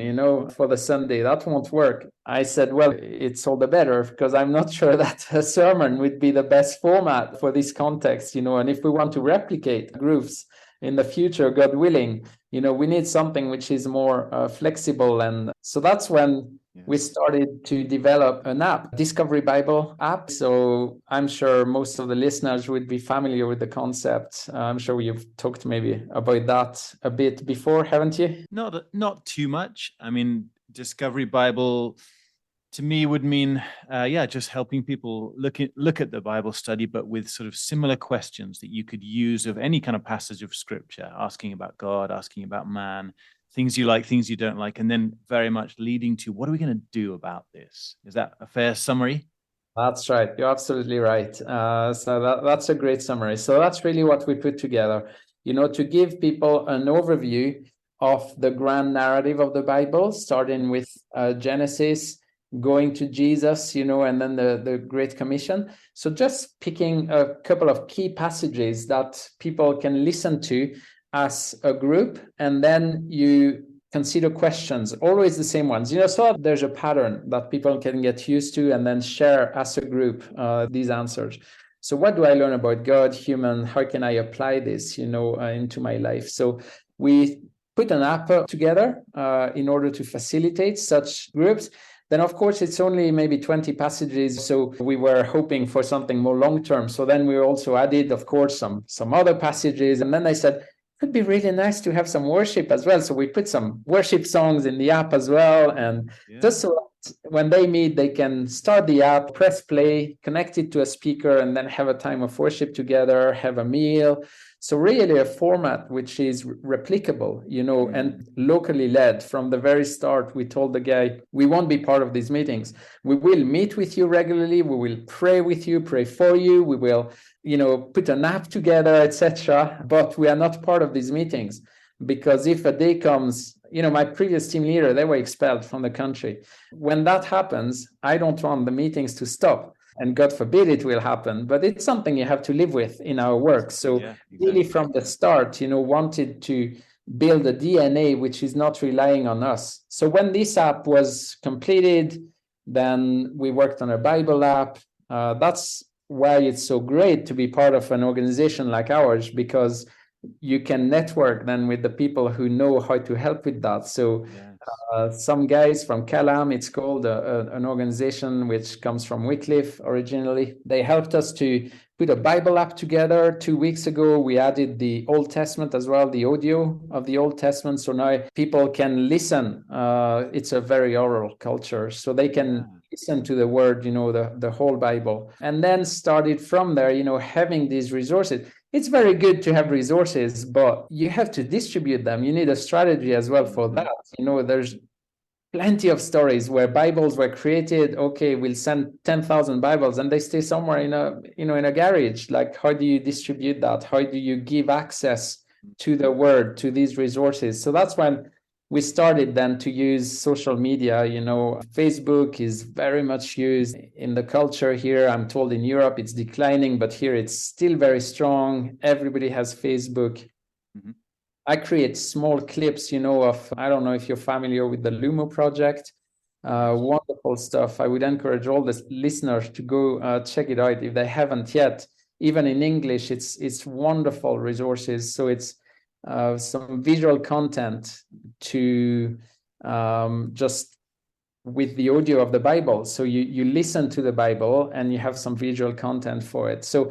for the Sunday. That won't work. I said, well, it's all the better because I'm not sure that a sermon would be the best format for this context, and if we want to replicate groups in the future, God willing, we need something which is more flexible. And so that's when we started to develop an app, Discovery Bible app. So I'm sure most of the listeners would be familiar with the concept. I'm sure you've talked maybe about that a bit before, haven't you? Not too much. I mean, Discovery Bible to me would mean, just helping people look at the Bible study, but with sort of similar questions that you could use of any kind of passage of Scripture, asking about God, asking about man, things you like, things you don't like, and then very much leading to what are we going to do about this? Is that a fair summary? That's right. You're absolutely right. So that's a great summary. So that's really what we put together, to give people an overview of the grand narrative of the Bible, starting with Genesis, going to Jesus, and then the Great Commission. So just picking a couple of key passages that people can listen to as a group, and then you consider questions, always the same ones. So there's a pattern that people can get used to and then share as a group these answers. So what do I learn about God, human? How can I apply this, into my life? So we put an app together in order to facilitate such groups. Then, of course, it's only maybe 20 passages. So we were hoping for something more long-term. So then we also added, of course, some other passages. And then I said, it'd be really nice to have some worship as well. So we put some worship songs in the app as well. And just so when they meet, they can start the app, press play, connect it to a speaker, and then have a time of worship together, have a meal. So really a format which is replicable, and locally led. From the very start, we told the guy, we won't be part of these meetings. We will meet with you regularly. We will pray with you, pray for you. We will, put an app together, etc. But we are not part of these meetings, because if a day comes, my previous team leader, they were expelled from the country. When that happens, I don't want the meetings to stop. And God forbid it will happen, but it's something you have to live with in our work. So really from the start, wanted to build a DNA which is not relying on us. So when this app was completed, then we worked on a Bible app. That's why it's so great to be part of an organization like ours, because you can network then with the people who know how to help with that. So some guys from Calam, it's called an organization which comes from Wycliffe originally. They helped us to put a Bible app together 2 weeks ago. We added the Old Testament as well, the audio of the Old Testament. So now people can listen. It's a very oral culture. So they can listen to the word, the whole Bible. And then started from there, having these resources. It's very good to have resources, but you have to distribute them. You need a strategy as well for that. There's plenty of stories where Bibles were created. Okay, we'll send 10,000 Bibles and they stay somewhere in a garage. Like, how do you distribute that? How do you give access to the word, to these resources? So that's when we started then to use social media. Facebook is very much used in the culture here. I'm told in Europe it's declining, but here it's still very strong. Everybody has Facebook. I create small clips, of, I don't know if you're familiar with the Lumo project. Wonderful stuff. I would encourage all the listeners to go check it out if they haven't yet. Even in English, it's wonderful resources. So it's some visual content to just with the audio of the Bible. So you listen to the Bible and you have some visual content for it. So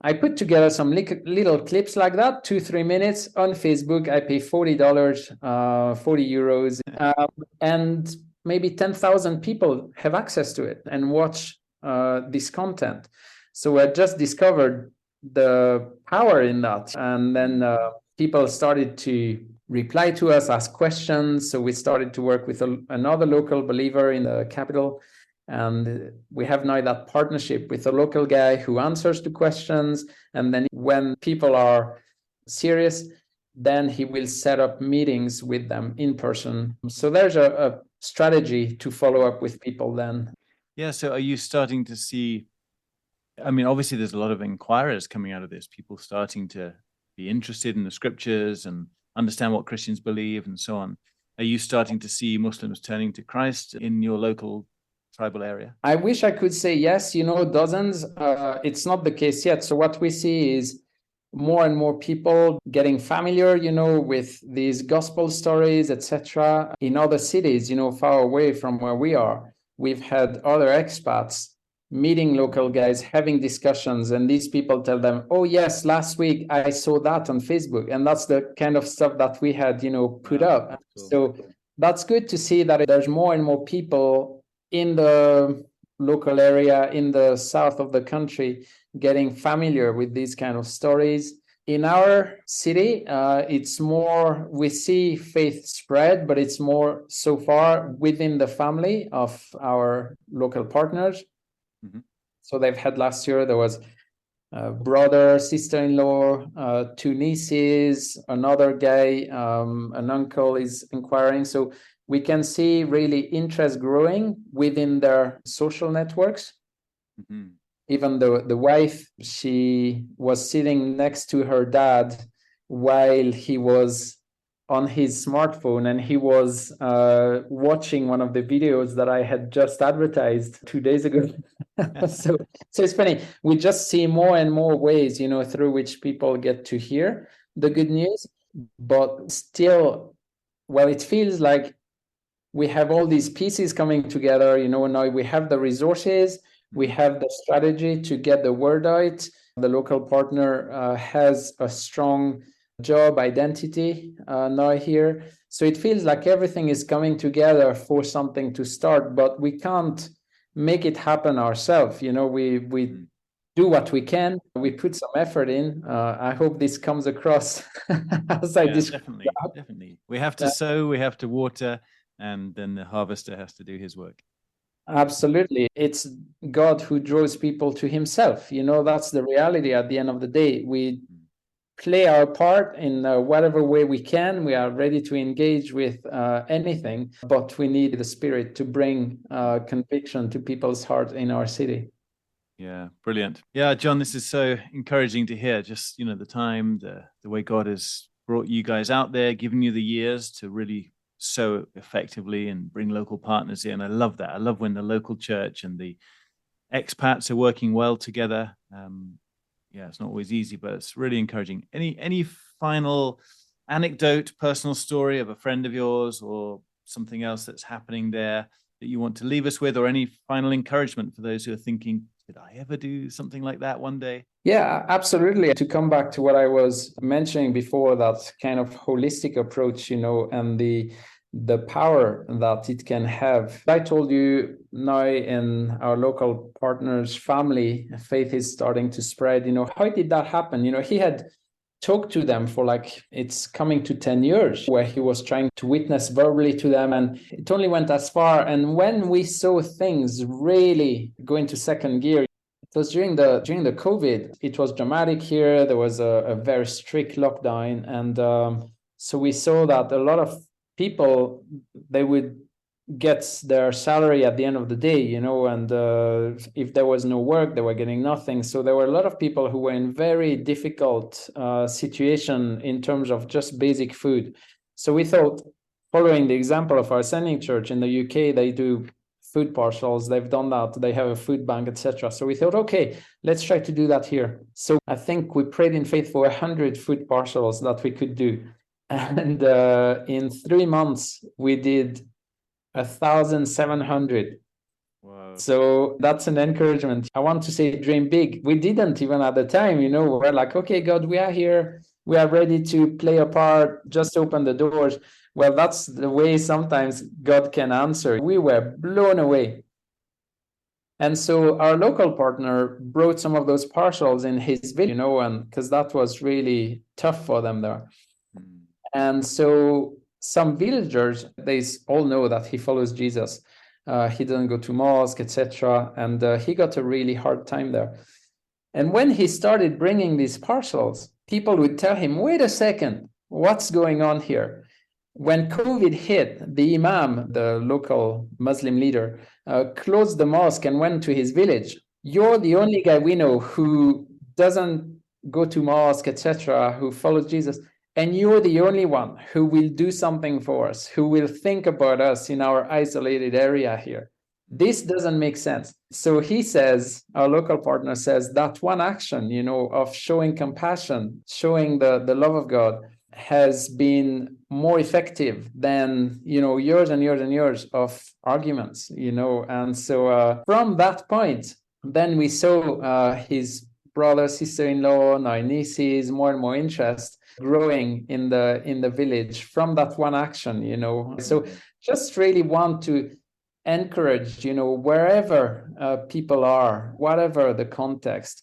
I put together some little clips like that, 2-3 minutes on Facebook. I pay $40, 40 euros, and maybe 10,000 people have access to it and watch this content. So I just discovered the power in that. And then people started to reply to us, ask questions. So we started to work with another local believer in the capital. And we have now that partnership with a local guy who answers the questions. And then when people are serious, then he will set up meetings with them in person. So there's a strategy to follow up with people then. Yeah. So are you starting to see, I mean, obviously there's a lot of inquirers coming out of this, people starting to be interested in the scriptures and understand what Christians believe and so on. Are you starting to see Muslims turning to Christ in your local tribal area? I wish I could say yes, dozens. It's not the case yet. So what we see is more and more people getting familiar, with these gospel stories, etc. In other cities, far away from where we are. We've had other expats meeting local guys, having discussions, and these people tell them, oh yes, last week I saw that on Facebook. And that's the kind of stuff that we had, put up. Cool. So that's good to see that there's more and more people in the local area, in the south of the country, getting familiar with these kind of stories. In our city, it's more, we see faith spread, but it's more so far within the family of our local partners. Mm-hmm. So they've had last year, there was a brother, sister-in-law, 2 nieces, another guy, an uncle is inquiring. So we can see really interest growing within their social networks. Mm-hmm. Even the wife, she was sitting next to her dad while he was on his smartphone, and he was watching one of the videos that I had just advertised 2 days ago. so it's funny. We just see more and more ways, through which people get to hear the good news. But still, well, it feels like we have all these pieces coming together. Now we have the resources. We have the strategy to get the word out. The local partner has a strong job identity now here. So it feels like everything is coming together for something to start, but we can't make it happen ourselves. We do what we can. We put some effort in. I hope this comes across as I describe. Definitely. We have to sow, we have to water, and then the harvester has to do his work. Absolutely. It's God who draws people to himself. That's the reality at the end of the day. We play our part in whatever way we can. We are ready to engage with anything, but we need the Spirit to bring conviction to people's heart in our city. Yeah, brilliant. Yeah, John, this is so encouraging to hear. Just, the time, the way God has brought you guys out there, given you the years to really so effectively and bring local partners in. I love that. I love when the local church and the expats are working well together. It's not always easy, but it's really encouraging. Any final anecdote, personal story of a friend of yours or something else that's happening there that you want to leave us with, or any final encouragement for those who are thinking, did I ever do something like that one day? Yeah, absolutely. To come back to what I was mentioning before, that kind of holistic approach, and the power that it can have. I told you now in our local partners' family, faith is starting to spread. How did that happen? He had talked to them for it's coming to 10 years, where he was trying to witness verbally to them, and it only went as far. And when we saw things really go into second gear, it was during the COVID. It was dramatic here. There was a very strict lockdown, and so we saw that a lot of people, they would get their salary at the end of the day, and if there was no work, they were getting nothing. So there were a lot of people who were in very difficult situation in terms of just basic food. So we thought, following the example of our sending church in the UK, they do food parcels. They've done that. They have a food bank, etc. So we thought, okay, let's try to do that here. So I think we prayed in faith for 100 food parcels that we could do. And in 3 months, we did 1,700. Wow. So that's an encouragement. I want to say dream big. We didn't even at the time, we're like, okay, God, we are here. We are ready to play a part. Just open the doors. Well, that's the way sometimes God can answer. We were blown away. And so our local partner brought some of those parcels in his village, and because that was really tough for them there. And so some villagers, they all know that he follows Jesus. He doesn't go to mosque, etc. And he got a really hard time there. And when he started bringing these parcels, people would tell him, wait a second, what's going on here? When COVID hit, the imam, the local Muslim leader, closed the mosque and went to his village. You're the only guy we know who doesn't go to mosque, etc., who follow Jesus, and you're the only one who will do something for us, who will think about us in our isolated area here. This doesn't make sense. So he says, our local partner says, that one action, of showing compassion, showing the love of God, has been more effective than years and years and years of arguments. And so from that point, then we saw his brother, sister-in-law, now nieces, more and more interest growing in the village from that one action. So just really want to encourage, wherever people are, whatever the context,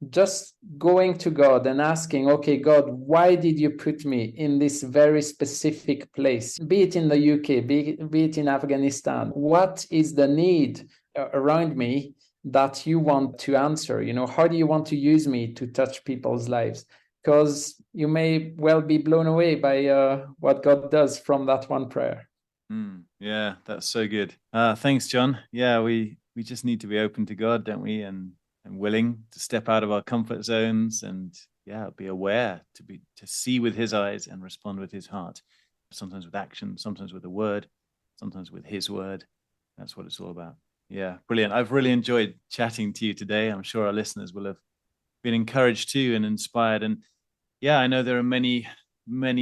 just going to God and asking, okay, God, why did you put me in this very specific place? Be it in the UK, be it in Afghanistan. What is the need around me that you want to answer? How do you want to use me to touch people's lives? Because you may well be blown away by what God does from that one prayer. Yeah, that's so good. Thanks, John. Yeah, we just need to be open to God, don't we? And willing to step out of our comfort zones and be aware, to see with his eyes and respond with his heart. Sometimes with action, sometimes with a word, sometimes with his word. That's what it's all about. Yeah, brilliant. I've really enjoyed chatting to you today. I'm sure our listeners will have been encouraged too and inspired. And I know there are many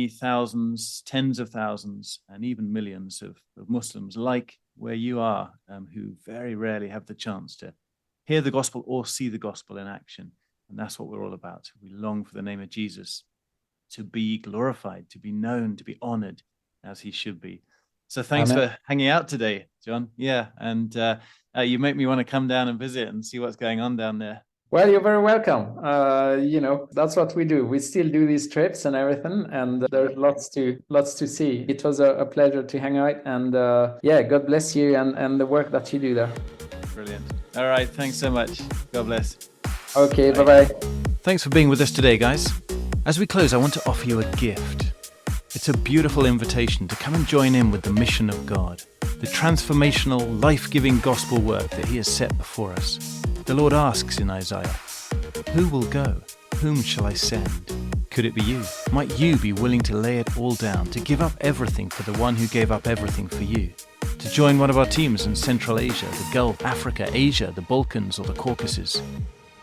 thousands, tens of thousands, and even millions of Muslims like where you are, who very rarely have the chance to hear the gospel or see the gospel in action. And that's what we're all about. We long for the name of Jesus to be glorified, to be known, to be honored as he should be. So thanks for hanging out today, John. Yeah. And you make me want to come down and visit and see what's going on down there. Well, you're very welcome. That's what we do. We still do these trips and everything, and there's lots to see. It was a pleasure to hang out, and God bless you and the work that you do there. Brilliant. All right. Thanks so much. God bless. Okay. Bye-bye. Thanks for being with us today, guys. As we close, I want to offer you a gift. It's a beautiful invitation to come and join in with the mission of God, the transformational, life-giving gospel work that he has set before us. The Lord asks in Isaiah, "Who will go? Whom shall I send?" Could it be you? Might you be willing to lay it all down, to give up everything for the one who gave up everything for you? To join one of our teams in Central Asia, the Gulf, Africa, Asia, the Balkans, or the Caucasus?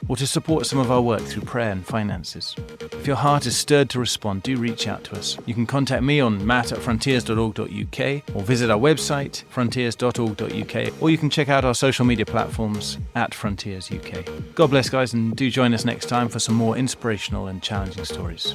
Or to support some of our work through prayer and finances? If your heart is stirred to respond, do reach out to us. You can contact me on matt@frontiers.org.uk or visit our website, frontiers.org.uk, or you can check out our social media platforms @FrontiersUK. God bless, guys, and do join us next time for some more inspirational and challenging stories.